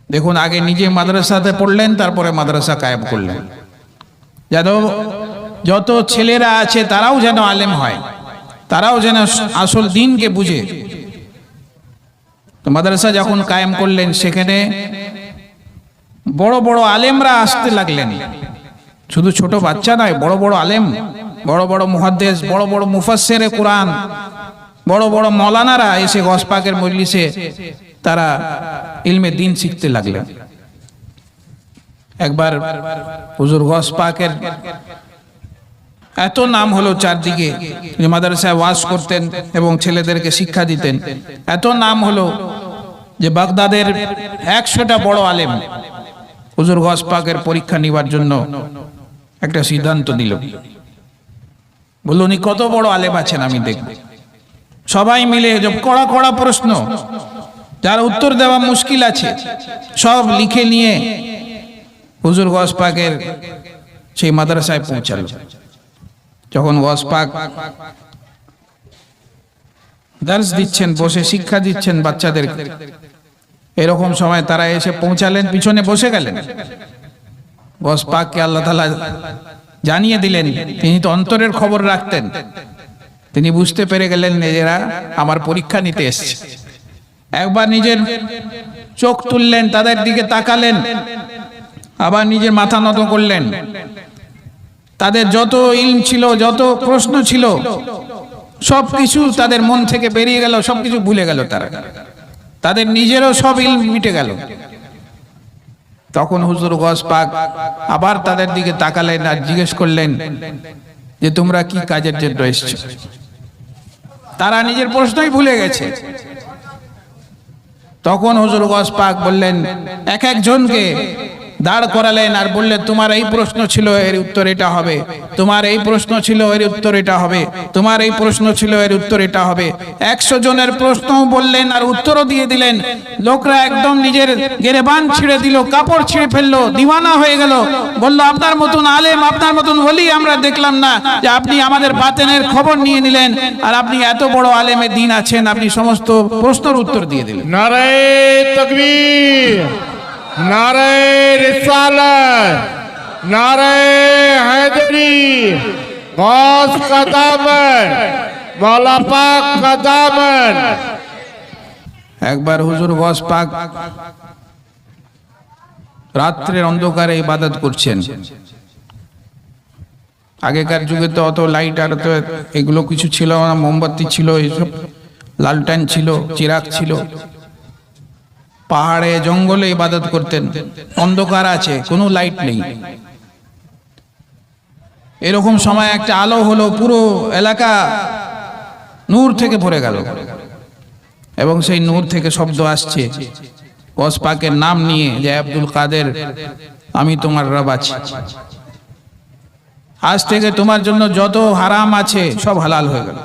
দেখুন, আগে নিজে মাদ্রাসাতে পড়লেন, তারপরে মাদ্রাসা কায়েম করলেন, যেন যত ছেলেরা আছে তারাও যেন আলেম হয়, তারাও যেন আসল দ্বীনকে বুঝে। তো মাদ্রাসা যখন কায়েম করলেন, সেখানে বড় বড় আলেমরা আসতে লাগলেন। শুধু ছোট বাচ্চা নয়, বড় বড় আলেম, বড় বড় মুহাদ্দিস, বড় বড় মুফাসসিরে কুরআন, বড় বড় মৌলানারা এসে গস পাকের মজলিসে তারা ইলমে দ্বীন শিখতে লাগলেন। একবার হুজুর গস পাকের এত নাম হলো চারদিকে, যে মাদ্রাসায় ওয়াজ করতেন এবং ছেলেদেরকে শিক্ষা দিতেন, এত নাম হলো যে বাগদাদের 100টা বড় আলেম হুজুর গস পাকের পরীক্ষা নেবার জন্য একটা সিদ্ধান্ত দিল। বলল, উনি কত বড় আলেম আছেন আমি দেখব। সবাই মিলে কড়া কড়া প্রশ্ন, যার উত্তর দেওয়া মুশকিল আছে, সব লিখে নিয়ে হুজুর গস পাকের সেই মাদ্রাসায় পৌঁছাল। যখন গস পাক দার্স দিচ্ছেন, বসে শিক্ষা দিচ্ছেন বাচ্চাদেরকে, এরকম সময় তারা এসে পৌঁছালেন, পিছনে বসে গেলেন। গস পাককে আল্লাহ তাআলা জানিয়ে দিলেন, তিনি তো অন্তরের খবর রাখতেন, তিনি বুঝতে পেরে গেলেন এরা আমার পরীক্ষা নিতে এসেছে। একবার নিজের চোখ তুললেন, তাদের দিকে তাকালেন, আবার নিজের মাথা নত করলেন। তাদের যত ইলম ছিল, যত প্রশ্ন ছিল, সবকিছু তাদের মন থেকে বেরিয়ে গেল, সবকিছু ভুলে গেল তারা, তাদের নিজেরও সব ইলম মিটে গেল। তখন হুজুর গস পাক আবার তাদের দিকে তাকালেন আর জিজ্ঞেস করলেন যে তোমরা কি কাজের জন্য এসেছো? তারা নিজের প্রশ্নই ভুলে গেছে। তখন হুজুর গস পাক বললেন, এক একজনকে দাঁড় করালেন আর বললেন, তোমার এই প্রশ্ন ছিল, এর উত্তর এটা হবে, তোমার এই প্রশ্ন ছিল, এর উত্তর এটা হবে, তোমার এই প্রশ্ন ছিল, এর উত্তর এটা হবে। 100 জনের প্রশ্নও বললেন আর উত্তরও দিয়ে দিলেন। লোকরা একদম নিজের গেরেবান ছিঁড়ে দিল, কাপড় ছিঁড়ে ফেললো, দিওয়ানা হয়ে গেল। বলল, আপনার মতন আলেম, আপনার মতন ওলি আমরা দেখলাম না, যে আপনি আমাদের বাতেনের খবর নিয়ে নিলেন আর আপনি এত বড় আলেমে দ্বীন আছেন, আপনি সমস্ত প্রশ্নের উত্তর দিয়ে দিলেন। নারে তাকবীর, নারে রিসালাত, নারে হায়দারি, গস কাতাবার, मौला पाक का दामन। একবার হুজুর গস পাক রাত্রের অন্ধকারে ইবাদত করছেন। আগেকার যুগে তো অত লাইট আর তো এগুলো কিছু ছিল না, মোমবাতি ছিল, এইসব লালটেন ছিল, চিরাগ ছিল। পাহাড়ে জঙ্গলে ইবাদত করতেন, অন্ধকার আছে, কোনো লাইট নেই। এরকম সময় একটা আলো হলো, পুরো এলাকা নূর থেকে ভরে গেল এবং সেই নূর থেকে শব্দ আসছে গস পাকের নাম নিয়ে, যে আব্দুল কাদের, আমি তোমার রব আছি। আজ থেকে তোমার জন্য যত হারাম আছে সব হালাল হয়ে গেল,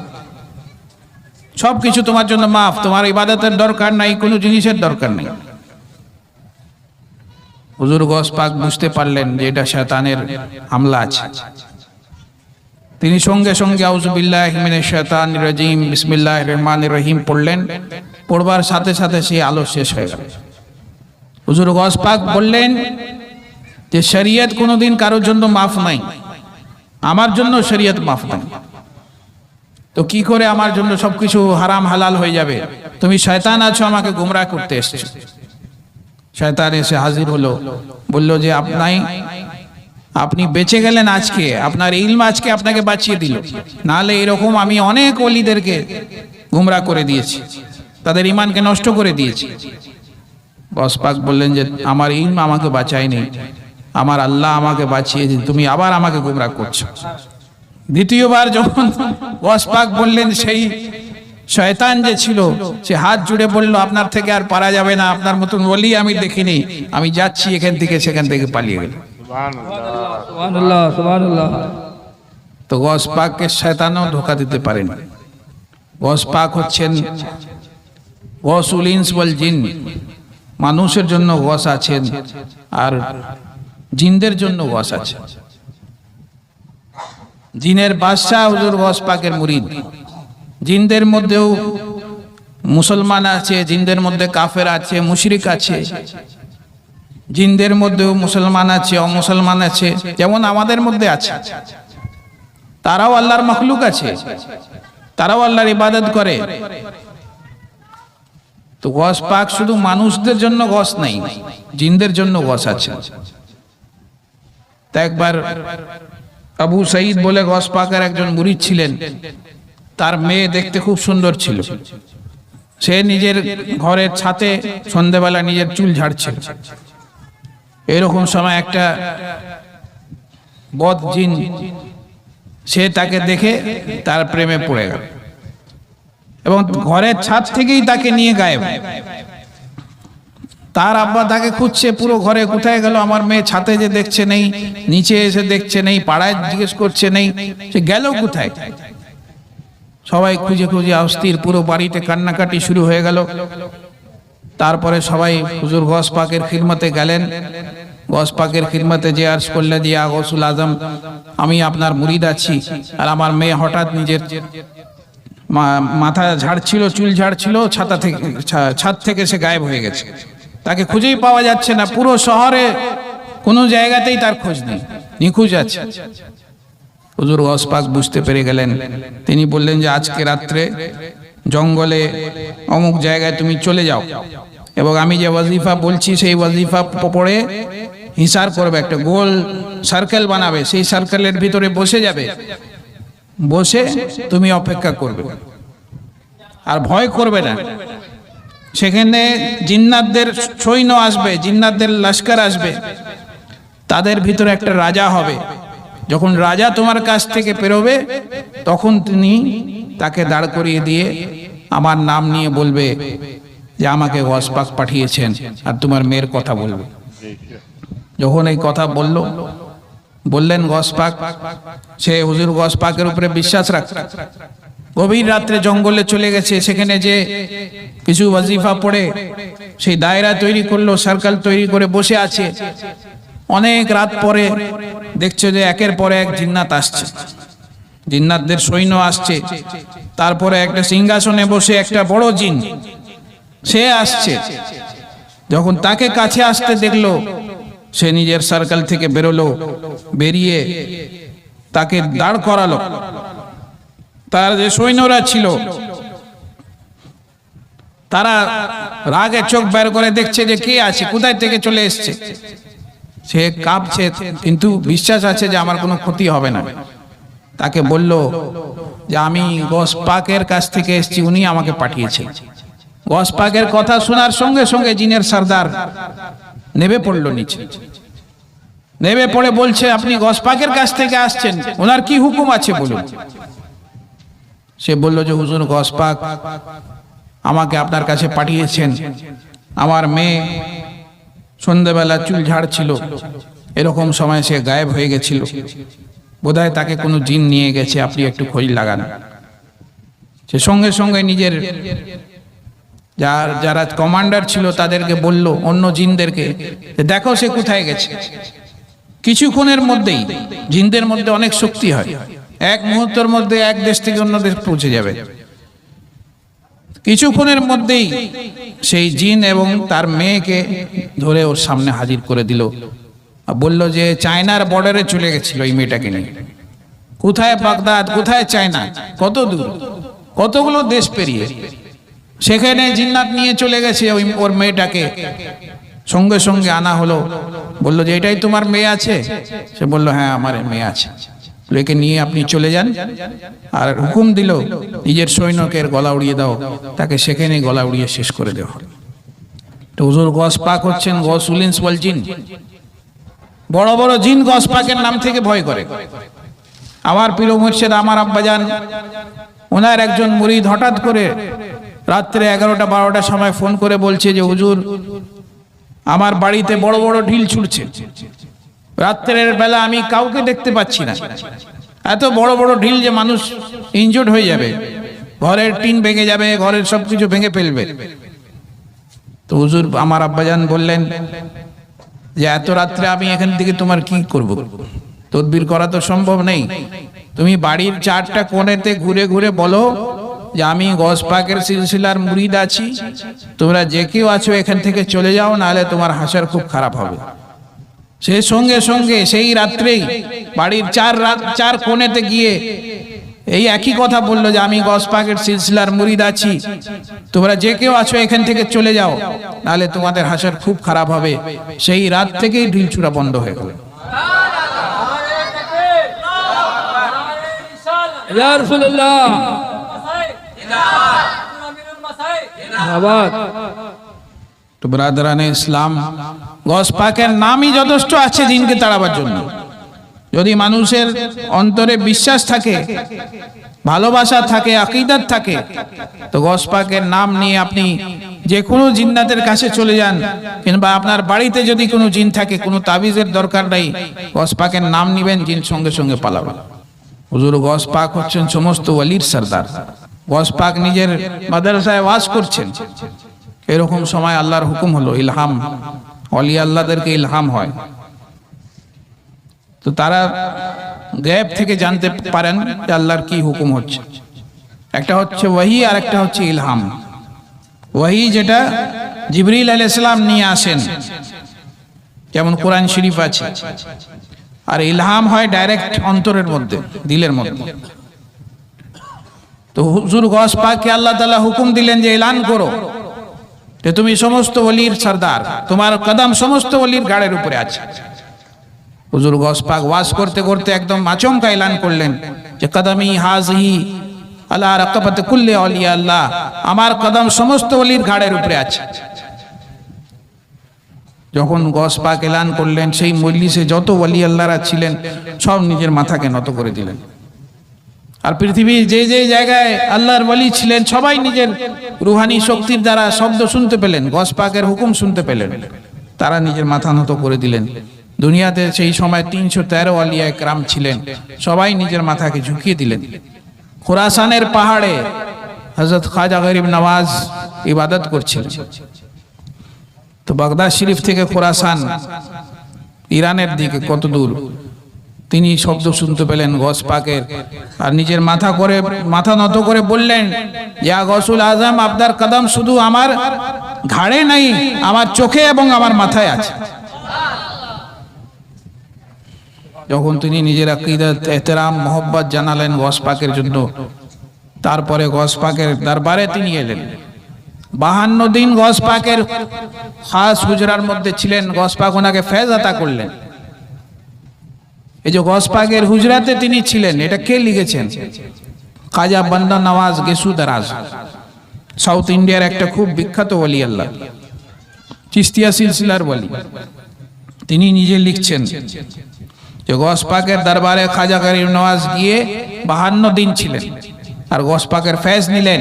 সব কিছু তোমার জন্য মাফ, তোমার ইবাদতের দরকার নাই, কোনো জিনিসের দরকার নেই। হুজুর গস পাক বুঝতে পারলেন যে এটা শয়তানের হামলা আছে। তিনি সঙ্গে সঙ্গে আউযু বিল্লাহি মিনাশ শাইতানির রাজিম বিসমিল্লাহির রহমানির রহিম পড়লেন। পড়বার সাথে সাথে সেই আলো শেষ হয়ে গেল। হুজুর গস পাক বললেন যে শরীয়ত কোনোদিন কারোর জন্য মাফ নাই, আমার জন্য শরীয়ত মাফ নাই। তো কি করে আমার জন্য সবকিছু হারাম হালাল হয়ে যাবে? তুমি শয়তান আছো, আমাকে গুমরাহ করতে এসেছো। শয়তান এসে হাজির হলো, বলল যে আপনি বেঁচে গেলেন আজকে, আপনার ইলম আজকে আপনাকে বাঁচিয়ে দিল, নাহলে এরকম আমি অনেক ওলিদেরকে গুমরাহ করে দিয়েছি, তাদের ঈমানকে নষ্ট করে দিয়েছি। গস পাক বললেন যে আমার ইলম আমাকে বাঁচায়নি, আমার আল্লাহ আমাকে বাঁচিয়েছে, তুমি আবার আমাকে গুমরাহ করছো। দ্বিতীয়বার যখন গস পাক বললেন, সেই শয়তান যে ছিল সে হাত জুড়ে বলল, আপনার থেকে আর পারা যাবে না, আপনার মতন ওলি আমি দেখিনি, আমি যাচ্ছি এখান থেকে, সেখান থেকে পালিয়ে গেল। সুবহানাল্লাহ সুবহানাল্লাহ। তো গস পাককে শয়তানও ধোঁকা দিতে পারেন। গস পাক হচ্ছেন গসুল ইনস ওয়াল জিন, মানুষের জন্য গস আছেন আর জিনদের জন্য গস আছে। জিনের বাদশাহ হুজুর গস পাকের মুরিদ। জিনদের মধ্যেও মুসলমান আছে, জিনদের মধ্যে কাফের আছে, মুশরিক আছে, জিনদের মধ্যেও মুসলমান আছে, অমুসলমান আছে, যেমন আমাদের মধ্যে আছে। তারাও আল্লাহর মখলুক আছে, তারাও আল্লাহর ইবাদত করে। তো গস পাক শুধু মানুষদের জন্য গস নাই, জিনদের জন্য গস আছে। তা একবার আবু সাঈদ বলে গস পাকের একজন মুরিদ ছিলেন, তার মেয়ে দেখতে খুব সুন্দর ছিল। সে নিজের ঘরের ছাদে সন্ধ্যাবেলা নিজের চুল ঝাড়ছিল। এরকম সময় একটা বদ জিন সে তাকে দেখে তার প্রেমে পড়ে গেল এবং ঘরের ছাদ থেকেই তাকে নিয়ে গায়েব। তার আব্বা তাকে খুঁজছে পুরো ঘরে, কোথায় গেল আমার মেয়ে? ছাদে যে দেখছে নেই, নিচে এসে দেখছে নেই, পাড়ায় জিজ্ঞেস করছে নেই, সে গেল কোথায়? সবাই খুঁজে খুঁজে অস্থির, পুরো বাড়িতে কান্নাকাটি শুরু হয়ে গেল। তারপরে সবাই হুজুর গস পাকের খিদমতে গেলেন। গস পাকের খিদমতে যে আরজ করলেন, ইয়া গৌসুল আজম, আমি আপনার মুরিদ আছি, আর আমার মেয়ে হঠাৎ নিজের মাথা ঝাড়ছিল, চুল ঝাড়ছিল, ছাদ থেকে সে গায়েব হয়ে গেছে, তাকে খুঁজেই পাওয়া যাচ্ছে না। পুরো শহরে কোনো জায়গাতেই তার খোঁজ নেই, নিখোঁজ আছে। হুজুর গস পাক বুঝতে পেরে গেলেন। তিনি বললেন যে আজকে রাত্রে জঙ্গলে অমুক জায়গায় তুমি চলে যাও এবং আমি যে ওয়াজিফা বলছি সেই ওয়াজিফা পড়ে হিসার করবে, একটা গোল সার্কেল বানাবে, সেই সার্কেলের ভিতরে বসে যাবে, বসে তুমি অপেক্ষা করবে আর ভয় করবে না। সেখানে জিন্নাতদের সৈন্য আসবে, জিন্নাতদের লস্কর আসবে, তাদের ভিতরে একটা রাজা হবে। যখন রাজা তোমার কাছ থেকে পেরোবে তখন তুমি তাকে দাঁড় করিয়ে দিয়ে আমার নাম নিয়ে বলবে যে আমাকে গস পাক পাঠিয়েছেন, আর তোমার মেয়ের কথা বলবে। যখন এই কথা বললেন গস পাক, সে হুজুর গস পাকের উপরে বিশ্বাস রাখত। গভীর রাত্রে জঙ্গলে চলে গেছে, সেখানে যে কিছু ওয়াজিফা পড়ে সেই দায়রা তৈরি করলো, সার্কেল তৈরি করে বসে আছে। অনেক রাত পরে দেখছে যে একের পর এক জিন্নাত আসছে, জিন্নাতদের সৈন্য আসছে। তারপরে একটা সিংহাসনে বসে একটা বড় জিন সে আসছে। যখন তাকে কাছে আসতে দেখলো, সে নিজের সার্কেল থেকে বেরোলো, বেরিয়ে তাকে দাঁড় করালো। তার যে সৈন্যরা ছিল তারা রাগে চোখ বের করে দেখছে যে কে আছে, কোথায় থেকে চলে এসছে। সে কাঁপছে, কিন্তু বিশ্বাস আছে যে আমার কোনো ক্ষতি হবে না। তাকে বলল যে আমি গস পাকের কাছ থেকে এসেছি, উনি আমাকে পাঠিয়েছে। গস পাকের কথা শোনার সঙ্গে সঙ্গে জিনের সর্দার নেমে পড়লো নিচে, নেমে পড়ে বলছে আপনি গস পাকের কাছ থেকে আসছেন, ওনার কি হুকুম আছে বলুন। সে বলল যে হুজুর, গস পাক আমাকে আপনার কাছে পাঠিয়েছেন। আমার মেয়ে সন্ধ্যাবেলা চুল ঝাড়ছিল, এরকম সময় সে গায়েব হয়ে গেছিল, বোধহয় তাকে কোনো জিন নিয়ে গেছে, আপনি একটু খোঁজ লাগান। সে সঙ্গে সঙ্গে নিজের যারা কমান্ডার ছিল তাদেরকে বলল, অন্য জিনদেরকে, দেখো সে কোথায় গেছে। কিছুক্ষণের মধ্যেই, জিনদের মধ্যে অনেক শক্তি হয়, এক মুহূর্তের মধ্যে এক দেশ থেকে অন্য দেশ পৌঁছে যাবে। কিছুক্ষণের মধ্যেই সেই জিন এবং তার মেয়েকে ধরে ওর সামনে হাজির করে দিল। বলল যে চায়নার বর্ডারে চলে গেছিল এই মেয়েটাকে নিয়ে। কোথায় বাগদাদ, কোথায় চায়না, কত দূর, কতগুলো দেশ পেরিয়ে সেখানে জিন্নাত নিয়ে চলে গেছে ওর মেয়েটাকে। সঙ্গে সঙ্গে আনা হলো, বলল যে এটাই তোমার মেয়ে আছে? সে বলল হ্যাঁ আমার মেয়ে আছে। একে নিয়ে আপনি চলে যান। আর হুকুম দিল নিজের সৈন্যকে গলা উড়িয়ে দাও, তাকে সেখানে গলা উড়িয়ে শেষ করে দেওয়া। তো হুজুর গস পাক হচ্ছেন গসউল ইনস ওয়াল জিন। বড় বড় জিন গস পাকের নাম থেকে ভয় করে। আমার প্রিয় মুর্শিদ আমার আব্বাজান, ওনার একজন মুরিদ হঠাৎ করে রাত্রে 11টা-12টার সময় ফোন করে বলছে যে হুজুর, আমার বাড়িতে বড় বড় ঢিল ছুটছে, রাত্রের বেলা আমি কাউকে দেখতে পাচ্ছি না, এত বড় বড় ঢিল যে মানুষ ইনজুর্ড হয়ে যাবে, ঘরের টিন ভেঙে যাবে, ঘরের সবকিছু ভেঙে ফেলবে। তো হুজুর আমার আব্বাজান বললেন যে এত রাত্রে আমি এখান থেকে তোমার কি করব, তদবির করা তো সম্ভব নেই। তুমি বাড়ির 4টা কোণেতে ঘুরে ঘুরে বলো যে আমি গস পাকের সিলসিলার মুরিদ আছি, তোমরা যে কেউ আছো এখান থেকে চলে যাও, নাহলে তোমার হাসর খুব খারাপ হবে। সে সঙ্গে সঙ্গে সেই রাত্রেই বাড়ির 4 কোণেতে গিয়ে এই একই কথা বললো যে আমি গস পাকের সিলসিলার মুরিদ আছি, তোমরা যে কেউ আছো এখান থেকে চলে যাও, নাহলে তোমাদের হাসর খুব খারাপ হবে। সেই রাত থেকেই ঢিল ছুড়া বন্ধ হয়ে গেল। ইয়া রাসূলুল্লাহ, জিন্দাবাদ। তো ব্রাদারানে ইসলাম, গস পাকের নামই যথেষ্ট আছে জিনকে তাড়াবার জন্য। যদি মানুষের অন্তরে বিশ্বাস থাকে, ভালোবাসা থাকে, আকীদাত থাকে, তো গস পাকের নাম নিয়ে আপনি যে কোনো জিন্নাতের কাছে চলে যান, কিংবা আপনার বাড়িতে যদি কোনো জিন থাকে, কোনো তাবিজের দরকার নাই, গস পাকের নাম নিবেন, জিন সঙ্গে সঙ্গে পালাবে। হুজুর গস পাক হচ্ছেন সমস্ত ওয়ালির সরদার। গস পাক নিজের মাদ্রাসায় ওয়াজ করছেন, এরকম সময় আল্লাহর হুকুম হলো, ইলহাম, ওয়ালি আল্লাহদেরকে ইলহাম হয়। তো তারা গায়েব থেকে জানতে পারেন যে আল্লাহর কি হুকুম হচ্ছে। একটা হচ্ছে ওয়াহি, আর একটা হচ্ছে ইলহাম। ওয়াহি যেটা জিবরিল আলাইহিস সালাম নিয়ে আসেন, যেমন কোরআন শরীফ আছে। আর ইলহাম হয় ডাইরেক্ট অন্তরের মধ্যে, দিলের মধ্যে। তো হুজুর গস পাককে আল্লাহ তাআলা হুকুম দিলেন যে এলান করো যে তুমি সমস্ত ওলির সরদার, তোমার কদম সমস্ত ওলির গাড়ের উপরে আছে। হুজুর গস পাক ওয়াজ করতে করতে একদম আচমকা এলান করলেন যে কদমি হাযিহি আলা রাকাবাত কুল্লি আউলিয়া আল্লাহ, আমার কদম সমস্ত ওলির গাড়ের উপরে আছে। যখন গস পাক এলান করলেন, সেই মজলিসে যত ওলি আল্লাহরা ছিলেন সব নিজের মাথাকে নত করে দিলেন। আর পৃথিবীর যে যে জায়গায় আল্লাহর ওলি ছিলেন সবাই নিজের রুহানি শক্তির দ্বারা শব্দ শুনতে পেলেন, গস পাকের হুকুম শুনতে পেলেন, তারা নিজের মাথা নত করে দিলেন। দুনিয়াতে সেই সময় 313 ওলিয়া একরাম ছিলেন, সবাই নিজের মাথাকে ঝুঁকিয়ে দিলেন। খোরাসানের পাহাড়ে হযরত খাজা গরিব নওয়াজ ইবাদত করছিলেন। তো বাগদাদ শরীফ থেকে খোরাসান ইরানের দিকে কত দূর, তিনি শব্দ শুনতে পেলেন গস পাকের, আর নিজের মাথা নত করে বললেন, ইয়া গসুল আজম, আপনার কদম শুধু আমার ঘাড়ে নাই, আমার চোখে এবং আমার মাথায় আছে। যখন তিনি নিজের আকীদাত, এহতেরাম, মোহব্বত জানালেন গস পাকের জন্য, তারপরে গস পাকের দরবারে তিনি এলেন। 52 দিন গস পাকের খাস হুজরার মধ্যে ছিলেন। গস পাক ওনাকে ফেজ আতা করলেন। এই যে গস পাকের হুজরাতে তিনি ছিলেন, এটা কে লিখেছেন? খাজা বান্দা নওয়াজ গেসু দারাজ, সাউথ ইন্ডিয়ার একটা খুব বিখ্যাত ওলি আল্লাহ, চিস্তিয়া সিলসিলার ওলি। তিনি নিজে লিখছেন যে গস পাকের দরবারে খাজা গরিব নওয়াজ গিয়ে 52 দিন ছিলেন আর গস পাকের ফেজ নিলেন।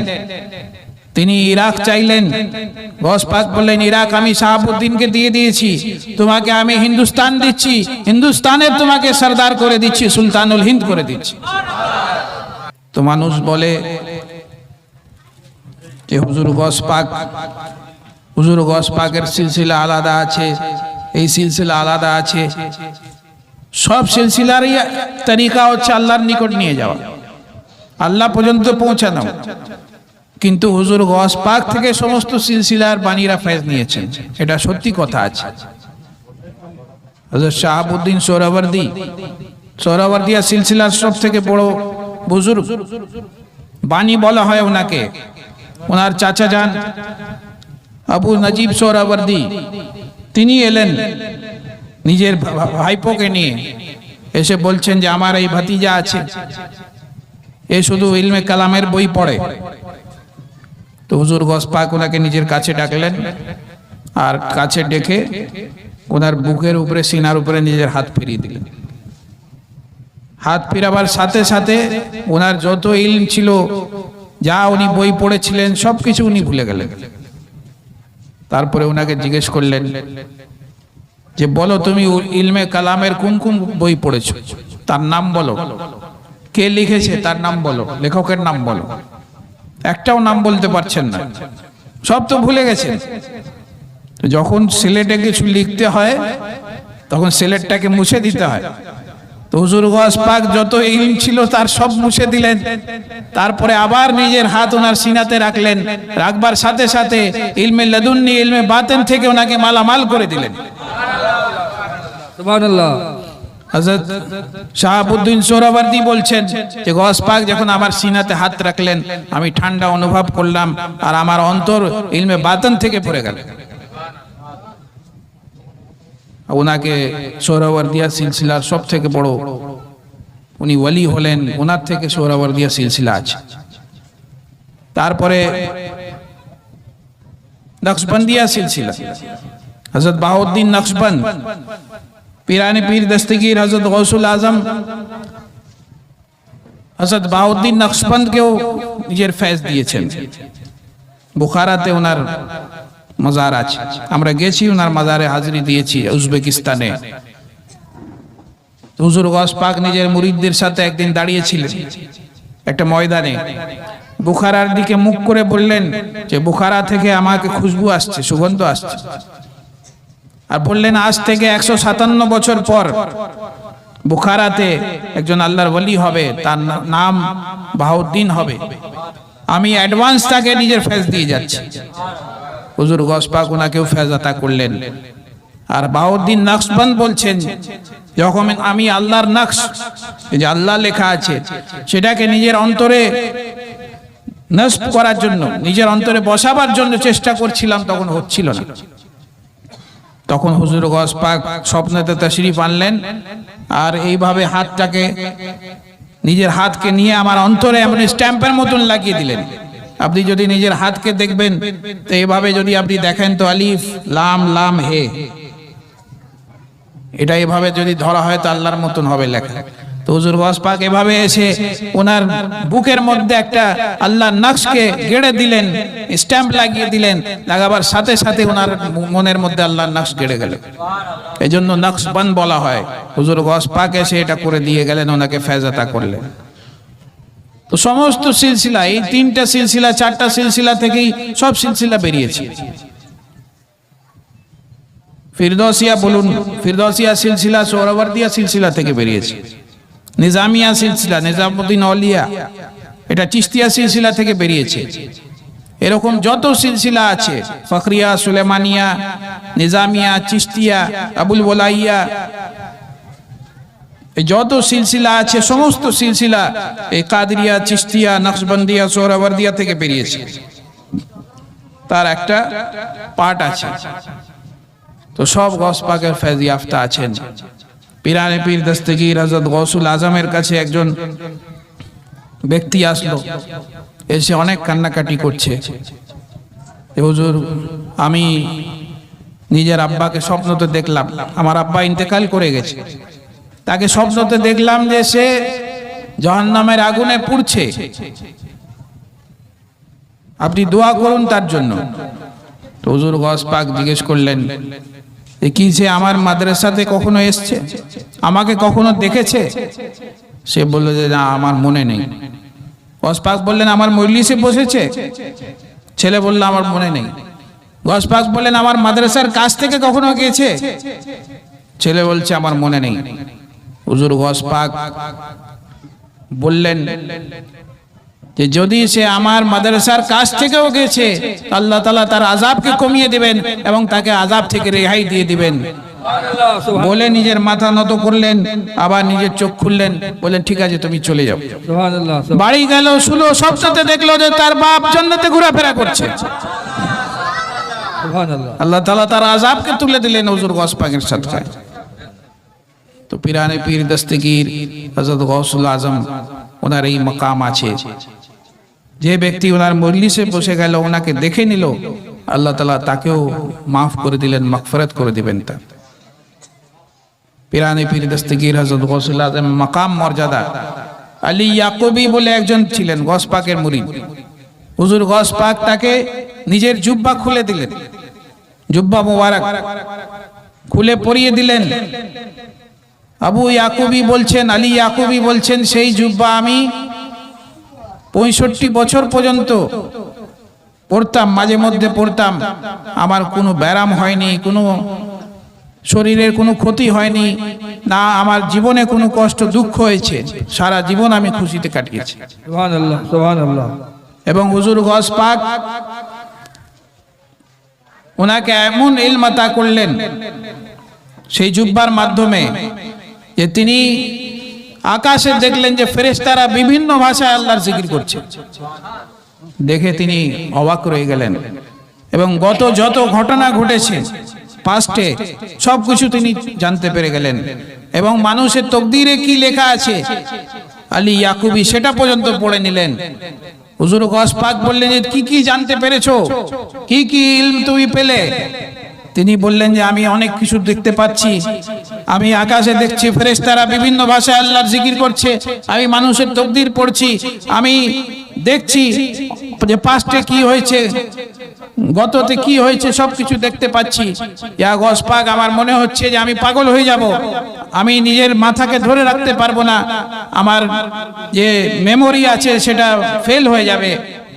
তিনি ইরাক চাইলেন। গস পাক বললেন, ইরাক আমি শাহাবুদ্দিনকে দিয়ে দিয়েছি, তোমাকে আমি হিন্দুস্তান দিচ্ছি, হিন্দুস্তানের তোমাকে সরদার করে দিচ্ছি, সুলতানুল হিন্দ করে দিচ্ছি। তো মানুষ বলে যে হুজুর গস পাকের সিলসিলা আলাদা আছে, এই সিলসিলা আলাদা আছে। সব সিলসিলারই তরিকা হচ্ছে আল্লাহর নিকট নিয়ে যাওয়া, আল্লাহ পর্যন্ত পৌঁছানো। কিন্তু হুজুর গস পাক থেকে সমস্ত সিলসিলার বাণীরা ফেজ নিয়েছেন, এটা সত্যি কথা আছে। হযরত শাহাবুদ্দিন সোহরাওয়ার্দিয়া সিলসিলার সব থেকে বড় বুজুর্গ বাণী বলা হয় ওনাকে। ওনার চাচা যান আবু নজিব সোহরাওয়ার্দী, তিনি এলেন নিজের ভাইপোকে নিয়ে, এসে বলছেন যে আমার এই ভাতিজা আছে, এ শুধু ইলমে কালামের বই পড়ে। তো হুজুর গস পাক ওনাকে নিজের কাছে ডাকলেন আর কাছে ডেকে ওনার বুকের উপরে, সিনার উপরে নিজের হাত ফিরিয়ে দিলেন। হাত ফিরাবার সাথে সাথে ওনার যত ইলম ছিল, যা উনি বই পড়েছিলেন, সবকিছু উনি ভুলে গেলেন। তারপরে ওনাকে জিজ্ঞেস করলেন যে বলো তুমি ইলমে কালামের কোন কোন বই পড়েছো, তার নাম বলো, কে লিখেছে তার নাম বলো, লেখকের নাম বলো। একটাও নাম বলতে পারছেন না, সব তো ভুলে গেছেন। যখন সিলেটে কিছু লিখতে হয় তখন সিলেটটাকে মুছে দিতে হয়। তো হুজুর গস পাক যত ইলম ছিল তার সব মুছে দিলেন। তারপরে আবার নিজের হাত ওনার সিনাতে রাখলেন, রাখবার সাথে সাথে ইলমে লাদুন্নি, ইলমে বাতেন থেকে ওনাকে মালামাল করে দিলেন। সুবহানাল্লাহ। হযরত শাহাবুদ্দিন সোহরাওয়ার্দী বলছেন যে গস পাক যখন আমার সিনাতে হাত রাখলেন, আমি ঠান্ডা অনুভব করলাম আর আমার অন্তর ইলমে বাতেন থেকে পড়ে গেল। ওনাকে সোহরাওয়ার্দিয়া সিলসিলার সব থেকে বড় উনি ওয়ালি হলেন, ওনার থেকে সোহরাওয়ার্দিয়া সিলসিলা আছে। তারপরে নকশবন্দিয়া সিলসিলা, হযরত বাহাউদ্দিন নকশবন্দ, পীরানে পীর দস্তগীর হযরত গৌসুল আজম হযরত বাহাউদ্দিন নকশবন্দকেও নিজের ফেজ দিয়েছেন। বুখারাতে ওনার মাজার আছে, আমরা গেছি, ওনার মাজারে হাজিরি দিয়েছি উজবেকিস্তানে। হুজুর গস পাক নিজের মুরিদদের সাথে একদিন দাঁড়িয়েছিলেন একটা ময়দানে, বুখারার দিকে মুখ করে বললেন যে বুখারা থেকে আমাকে খুশবু আসছে, সুগন্ধ আসছে। আর বললেন আজ থেকে 157 বছর পর বুখারাতে একজন আল্লাহর ওলি হবে, তার নাম বাহাউদ্দিন হবে। আমি অ্যাডভান্স তাকে নিজের ফেজ দিয়ে যাচ্ছি। হুজুর গস পাক ওনাকেও ফেজ আতা করলেন। আর বাহাউদ্দিন নকশবন্দ বলছেন যখন আমি আল্লাহর নকশ, যে আল্লাহ লেখা আছে, সেটাকে নিজের অন্তরে নসব করার জন্য, নিজের অন্তরে বসাবার জন্য চেষ্টা করছিলাম, তখন হচ্ছিল না। তখন হুজুর গস পাক স্বপ্নেতে তাশরীফ আনলেন আর এইভাবে হাতটাকে, নিজের হাতকে নিয়ে আমার অন্তরে এমন স্ট্যাম্পের মতন লাগিয়ে দিলেন। আপনি যদি নিজের হাতকে দেখবেন তো এইভাবে যদি আপনি দেখেন তো আলিফ লাম লাম হে, এটা এভাবে যদি ধরা হয় তো আল্লাহর মতন হবে লেখা। তো হুজুর গস পাক এভাবে এসে ওনার বুকের মধ্যে একটা আল্লাহর নকশকে গেড়ে দিলেন, স্ট্যাম্প লাগিয়ে দিলেন। লাগাবার সাথে সাথে ওনার মনের মধ্যে আল্লাহর নকশ গেড়ে গেল। এই জন্য নকশবন্দ বলা হয়। হুজুর গস পাক এসে এটা করে দিয়ে গেলেন, ওনাকে ফেজ আতা করলেন। তো সমস্ত সিলসিলা, এই 3টা সিলসিলা 4টা সিলসিলা থেকেই সব সিলসিলা বেরিয়েছে। ফিরদৌসিয়া বলুন, ফিরদৌসিয়া সিলসিলা সোহরাওয়ার্দিয়া সিলসিলা থেকে বেরিয়েছে। নিজামিয়া সিলসিলা, নিজামুদ্দিন আউলিয়া, এটা চিশতিয়া সিলসিলা থেকে বেরিয়েছে। এরকম যত সিলসিলা আছে, ফখরিয়া, সুলেমানিয়া, নিজামিয়া, চিশতিয়া, আবুল ওলাইয়া, এই যত সিলসিলা আছে সমস্ত সিলসিলা এই কাদরিয়া, চিশতিয়া, নকশবন্দিয়া, সোহরাওয়ার্দিয়া থেকে বেরিয়েছে। তার একটা পার্ট আছে। তো সব গৌস পাকের ফেজ ইয়াফতা আছেন। পীরানে পীর দস্তগীর হযরত গৌসুল আজমের কাছে একজন ব্যক্তি আসলো, এসে অনেক কান্নাকাটি করছে। হুজুর, আমি নিজের আব্বাকে স্বপ্নতে দেখলাম, আমার আব্বা ইন্তেকাল করে গেছে, তাকে স্বপ্নতে দেখলাম যে সে জাহান্নামের আগুনে পুড়ছে, আপনি দোয়া করুন তার জন্য। তো হুজুর গৌস পাক জিজ্ঞেস করলেন, কি সে আমার মাদ্রাসাতে কখনো এসছে, আমাকে কখনো দেখেছে? সে বলল যে না, আমার মনে নেই। গৌস পাক বললেন, আমার মজলিসে বসেছে? ছেলে বলল, আমার মনে নেই। গৌস পাক বললেন, আমার মাদ্রাসার কাছ থেকে কখনো গেছে? ছেলে বলছে, আমার মনে নেই। হুজুর গৌস পাক বললেন যে যদি সে আমার মাদ্রাসার কাছ থেকেও গেছে, আল্লাহ তাআলা তার আযাবকে কমিয়ে দিবেন এবং তাকে আযাব থেকে রেহাই দিয়ে দিবেন। বলে নিজের মাথা নত করলেন, আবার নিজের চোখ খুললেন, বললেন ঠিক আছে, তুমি চলে যাও। বাড়ি গেল, শুলো, স্বপ্নতে দেখলো যে তার বাপ জান্নাতে ঘোরাফেরা করছে। আল্লাহ তাআলা তার আযাবকে তুলে দিলেন হুজুর গৌস পাকের সাদকায়। তো পীরানে পীর দস্তগীর হযরত গৌসুল আজম, ওনার এই মাকাম আছে। যে ব্যক্তি ওনার মজলিসে বসে গেল, ওনাকে দেখে নিল, আল্লাহ তাআলা তাকেও মাফ করে দিলেন, মাগফিরাত করে দিবেন। তা পীরানে পীর দস্তগীর হযরত গৌসুল আজম মাকাম মর্যাদা। আলী ইয়াকুবী বলে একজন ছিলেন গৌস পাকের মুরিদ। হুজুর গৌস পাক তাকে নিজের জুব্বা খুলে দিলেন, জুব্বা মোবারক খুলে পরিয়ে দিলেন। আবু ইয়াকুবী বলছেন, আলী ইয়াকুবী বলছেন, সেই জুব্বা আমি 65 বছর পর্যন্ত পড়তাম, মাঝে মধ্যে পড়তাম, আমার কোনো ব্যারাম হয়নি, কোনো শরীরের কোনো ক্ষতি হয়নি, না আমার জীবনে কোনো কষ্ট দুঃখ হয়েছে, সারা জীবন আমি খুশিতে কাটিয়েছি। সুবহানাল্লাহ, সুবহানাল্লাহ। এবং হুজুর গৌস পাক ওনাকে এমন ইলম আতা করলেন সেই জুব্বার মাধ্যমে যে তিনি আকাশে দেখলেন যে ফেরেশতারা বিভিন্ন ভাষায় আল্লাহর জিকির করছে। দেখে তিনি অবাক রয়ে গেলেন এবং যত ঘটনা ঘটেছে পাস্টে সবকিছু তিনি জানতে পেরে গেলেন এবং মানুষের তকদিরে কি লেখা আছে আলী ইয়াকুবী সেটা পর্যন্ত পড়ে নিলেন। হুজুর গৌস পাক বললেন, যে কি কি জানতে পেরেছো, কি কি ইলম তুমি পেলে? তিনি বললেন যে আমি অনেক কিছু দেখতে পাচ্ছি, আমি আকাশে দেখছি ফেরেশতারা বিভিন্ন ভাষায় আল্লাহর জিকির করছে, আমি মানুষের তকদির পড়ছি, আমি দেখছি যে পাস্টে কি হয়েছে, গততে কি হয়েছে, সবকিছু দেখতে পাচ্ছি। ইয়া গৌস পাক, আমার মনে হচ্ছে যে আমি পাগল হয়ে যাব, আমি নিজের মাথাকে ধরে রাখতে পারবো না, আমার যে মেমোরি আছে সেটা ফেল হয়ে যাবে,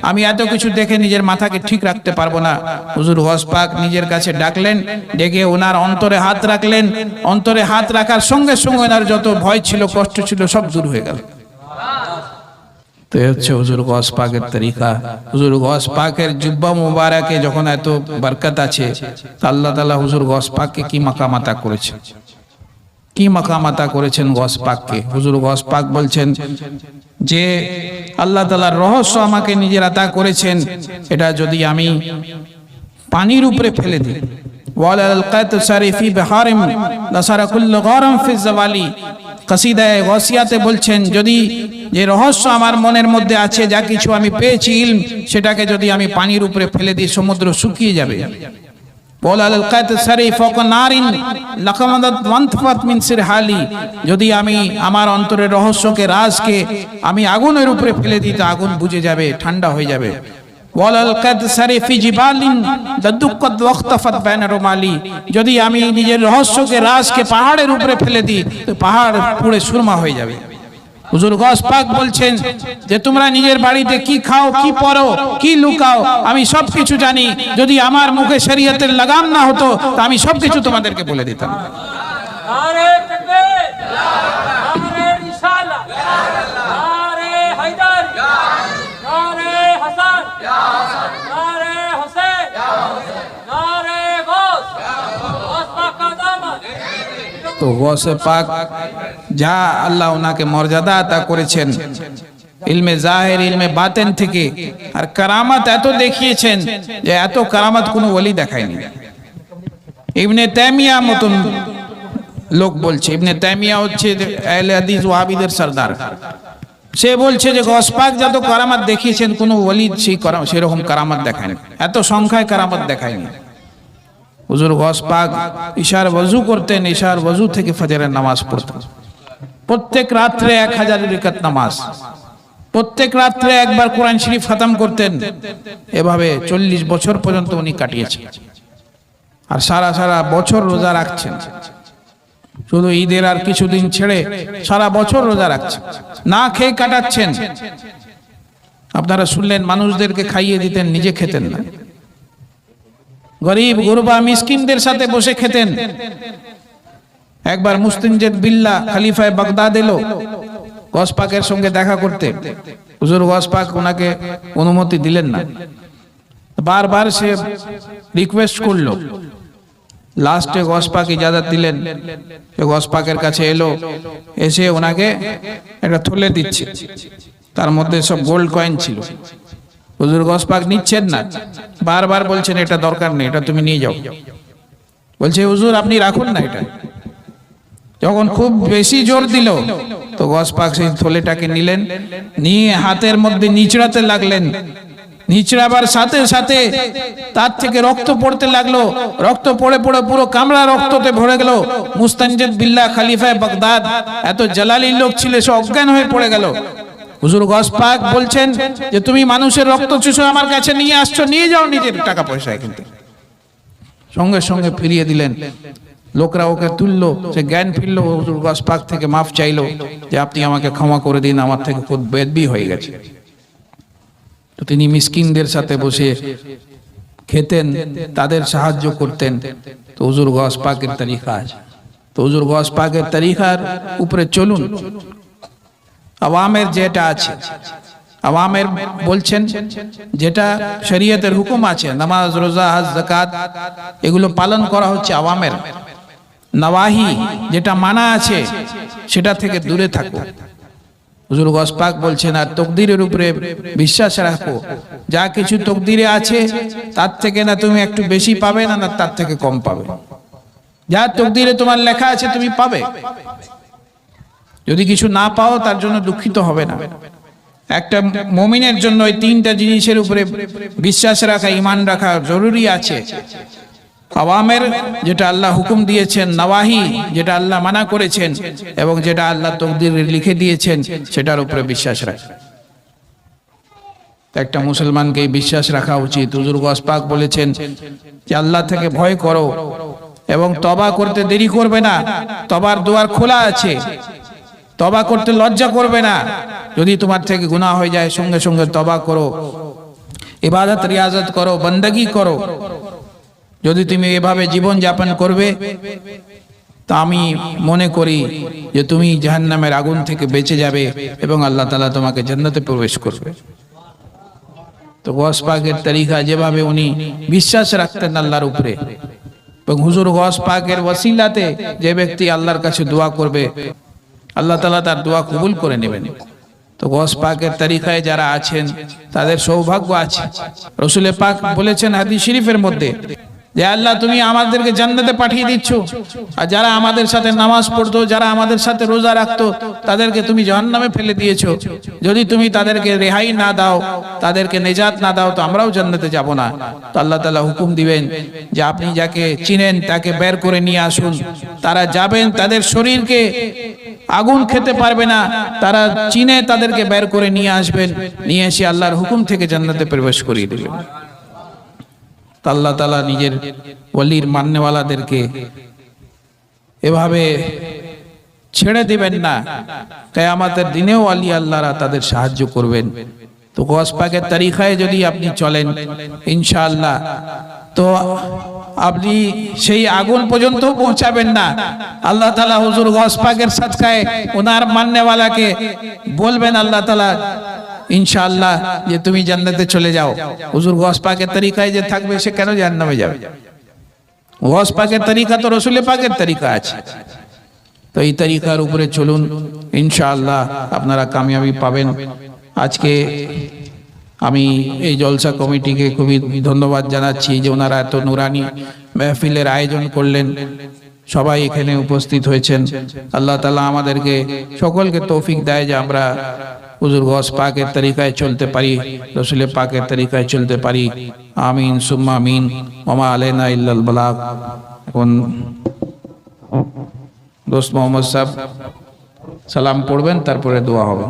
আমি এত কিছু দেখে নিজের মাথাকে ঠিক রাখতে পারবো না। হুজুর গৌস পাক নিজের কাছে ডাকলেন, ডেকে ওনার অন্তরে হাত রাখলেন। অন্তরে হাত রাখার সঙ্গে সঙ্গে ওনার যত ভয় ছিল, কষ্ট ছিল, সব দূর হয়ে গেল। তো হচ্ছে হুজুর গৌস পাকের তরিকা। হুজুর গৌস পাকের জুব্বা মুবারকে যখন এত বরকত আছে, আল্লাহ তাআলা হুজুর গৌস পাককে কি মাকামাতা করেছেন, কি মাকামাতা করেছেন গৌস পাককে। হুজুর গৌস পাক বলছেন যে আল্লাহ তাআলার রহস্য আমাকে নিজের আতা করেছেন, এটা যদি আমি পানির উপরে ফেলে দিই, ওয়ালাল কাতসারি ফি বিহারিম লাসারা কুল্লু গারাম ফি জাওয়ালি, কসিদায়ে গৌসিয়াতে বলছেন, যদি যে রহস্য আমার মনের মধ্যে আছে, যা কিছু আমি পেয়েছি ইলম, সেটাকে যদি আমি পানির উপরে ফেলে দিই, সমুদ্র শুকিয়ে যাবে। ওয়ালাল কাতসারি ফাওকা নারিন লাকামাদাত ওয়ানতফাত মিন সিরহালি, যদি আমি আমার অন্তরের রহস্যকে, রাজকে আমি আগুনের উপরে ফেলে দিই, তা আগুন বুঝে যাবে, ঠান্ডা হয়ে যাবে। ওয়ালাল কাতসারি ফি জিবালিন লাদুক্কাত ওয়াখতাফাত বাইনা রুমালি, যদি আমি নিজের রহস্যকে, রাজকে পাহাড়ের উপরে ফেলে দিই, তো পাহাড় পুড়ে সুরমা হয়ে যাবে। হুজুর গৌস পাক বলছেন যে তোমরা নিজের বাড়িতে কি খাও, কি পরো, কি লুকাও, আমি সবকিছু জানি। যদি আমার মুখে শরীয়তের লাগাম না হতো, তা আমি সবকিছু তোমাদেরকে বলে দিতাম। নারে তাকবীর, নারে রিসালাত, নারে হায়দার, নারে হাসান, নারে হোসেন, নারে গৌস, গৌস পাক का दामन। तो गौस पाक যা আল্লাহ ওনাকে মর্যাদা আতা করেছেন ইলমে জাহির ইলমে বাতেন থেকে, আর কারামাত এত দেখিয়েছেন যে এত কারামাত কোনো ওলি দেখায়নি। ইবনে তাইমিয়া মতন লোক বলছে, ইবনে তাইমিয়া হচ্ছে আহলে হাদিস ওয়াহাবিদের সরদার, সে বলছে যে গস পাক যত কারামাত দেখিয়েছেন কোনো ওলি সেরকম কারামাত দেখায়নি, এত সংখ্যায় কারামাত দেখায়নি। হুজুর গস পাক ইশার ওযু করতেন, ইশার ওযু থেকে ফজরের নামাজ পড়তেন, প্রত্যেক রাত্রে 1000 রাকাত নামাজ, প্রত্যেক রাত্রে একবার কোরআন শরীফ খতম করতেন। এভাবে 40 বছর পর্যন্ত উনি কাটিয়েছেন, আর সারা সারা বছর রোজা রাখছেন, শুধু ঈদের আর কিছুদিন ছেড়ে সারা বছর রোজা রাখছেন, না খেয়ে কাটাচ্ছেন। আপনারা শুনলেন মানুষদেরকে খাইয়ে দিতেন, নিজে খেতেন না, গরিব গুরবা মিসকিনদের সাথে বসে খেতেন। একবার মুস্তানজিদ বিল্লাহ খলিফায়ে বাগদাদ এলো গস পাকের সঙ্গে দেখা করতে, হুজুর গস পাক ওনাকে অনুমতি দিলেন না, বারবার সে রিকোয়েস্ট করলো, লাস্টে গস পাক ইজাজত দিলেন। গস পাকের কাছে এলো, এসে ওনাকে একটা থলে দিচ্ছে, তার মধ্যে সব গোল্ড কয়েন ছিল। হুজুর গস পাক নিচ্ছেন না, বারবার বলছেন এটা দরকার নেই, এটা তুমি নিয়ে যাও। বলছে হুজুর আপনি রাখুন না এটা। যখন খুব বেশি জোর দিল তো গস পাক সেই থলেটাকে নিলেন, নিয়ে হাতের মধ্যে নিচড়াতে লাগলেন। নিচড়াবার সাথে সাথে তার থেকে রক্ত পড়তে লাগলো, রক্ত পড়ে পড়ে পুরো কামরা রক্ততে ভরে গেল। মুস্তানজিদ বিল্লাহ খলিফায়ে বাগদাদ এত জালালি লোক ছিল, সে অজ্ঞান হয়ে পড়ে গেল। হুজুর গস পাক বলছেন যে তুমি মানুষের রক্ত চুষে আমার কাছে নিয়ে আসছো, নিয়ে যাও নিজের টাকা পয়সায়, কিন্তু সঙ্গে সঙ্গে ফিরিয়ে দিলেন। লোকরা ওকে তুললো, সে জ্ঞান ফিরলো, হুজুর গস পাক থেকে মাফ চাইলো যে আপনি আমাকে ক্ষমা করে দিন, আমার থেকে খুব বেদবি হয়ে গেছে। তো তিনি মিসকিনদের সাথে বসে খেতেন, তাদের সাহায্য করতেন। তো হুজুর গস পাকের তরিকা আছে, তো হুজুর গস পাকের তরিকার উপরে চলুন। আওয়ামের যেটা আছে, আওয়ামের বলছেন যেটা শরীয়তের হুকুম আছে, নামাজ রোজা হজ যাকাত এগুলো পালন করা হচ্ছে আওয়ামের। নওয়াহি যেটা মানা আছে সেটা থেকে দূরে থাকো। হুজুর গস পাক বলছেন আর তকদিরের উপরে বিশ্বাস রাখো, যা কিছু তকদিরে আছে তার থেকে না তুমি একটু বেশি পাবে না তার থেকে কম পাবে। যা তকদিরে তোমার লেখা আছে তুমি পাবে, যদি কিছু না পাও তার জন্য দুঃখিত হবে না। একটা মুমিনের জন্য এই তিনটা জিনিসের উপরে বিশ্বাস রাখা, ঈমান রাখা জরুরি আছে। আওয়ামের যেটা আল্লাহ হুকুম দিয়েছেন, নওয়াহি যেটা আল্লাহ মানা করেছেন, এবং যেটা আল্লাহ তকদিরে লিখে দিয়েছেন সেটার উপরে বিশ্বাস রাখা। একটা মুসলমানকে বিশ্বাস রাখা উচিত। হুজুর গস পাক বলেছেন যে আল্লাহ থেকে ভয় করো এবং তওবা করতে দেরি করবে না, তওবার দুয়ার খোলা আছে, তওবা করতে লজ্জা করবে না। যদি তোমার থেকে গুনাহ হয়ে যায় সঙ্গে সঙ্গে তওবা করো, ইবাদত রিয়াজত করো, বندگی করো। যদি তুমি এভাবে জীবন যাপন করবে তা আমি মনে করি যে তুমি জাহান্নামের আগুন থেকে বেঁচে যাবে এবং আল্লাহ তাআলা তোমাকে জান্নাতে প্রবেশ করবে। তো গস পাকের তরিকা যেভাবে উনি বিশ্বাস রাখতেন আল্লাহর উপরে, এবং হুজুর গস পাকের ওসিলাতে যে ব্যক্তি আল্লাহর কাছে দোয়া করবে আল্লাহ তাআলা তার দোয়া কবুল করে নেবেন। তো গস পাকের তরিকায় যারা আছেন তাদের সৌভাগ্য আছে। রাসূল পাক বলেছেন হাদিস শরীফের মধ্যে যে আল্লাহ তুমি আমাদেরকে জান্নাতে পাঠিয়ে দিচ্ছ, আর যারা আমাদের সাথে নামাজ পড়তো, যারা আমাদের সাথে রোজা রাখতো তাদেরকে তুমি জাহান্নামে ফেলে দিয়েছো। যদি তুমি তাদেরকে রেহাই না দাও, তাদেরকে নেজাত না দাও, তো আমরাও জান্নাতে যাব না। তো আল্লাহ তাআলা হুকুম দিবেন যে আপনি যাকে চিনেন তাকে বের করে নিয়ে আসুন। তারা যাবেন, তাদের শরীরকে আগুন খেতে পারবে না, তারা চিনে তাদেরকে বের করে নিয়ে আসবেন, নিয়ে এসে আল্লাহর হুকুম থেকে জান্নাতে প্রবেশ করিয়ে দিবেন। আল্লাহ তাআলা নিজের ওলির মাননেওয়ালাদেরকে এভাবে ছেড়ে দিবেন না, কিয়ামতের দিনেও ওলি আল্লাহরা তাদের সাহায্য করবেন। তো গস পাকের তরিকায় যদি আপনি চলেন ইনশাআল্লাহ, তো আপনি সেই আগুন পর্যন্ত পৌঁছাবেন না। আল্লাহ তাআলা হুজুর গস পাকের সাদকায় ওনার মাননেওয়ালাকে বলবেন আল্লাহ তাআলা ইনশাআল্লাহ যে তুমি জান্নাতে চলে যাও। হুজুর গস পাকের তরিকায় যে থাকবে সে কেন জাহান্নামে যাবে? গস পাকের তরিকা তো রাসূল পাকের তরিকা আছে। তো এই তরিকার উপরে চলুন, ইনশাআল্লাহ আপনারা কামিয়াবি পাবেন। আজকে আমি এই জলসা কমিটিকে খুবই ধন্যবাদ জানাচ্ছি যে ওনারা এত নুরানি মেহফিলের আয়োজন করলেন, সবাই এখানে উপস্থিত হয়েছেন। আল্লাহ তাআলা আমাদেরকে সকলকে তৌফিক দেয় যে আমরা হুজুর গস পাকের তরিকায় চলতে পারি, রসুল পাকের তরিকায় চলতে পারি। আমিন সুম্মা আমিন। ওমা আলাইনা ইল্লাল বালাগ। এখন দোস্ত মোহাম্মদ সাহেব সালাম পড়বেন, তারপরে দোয়া হবে।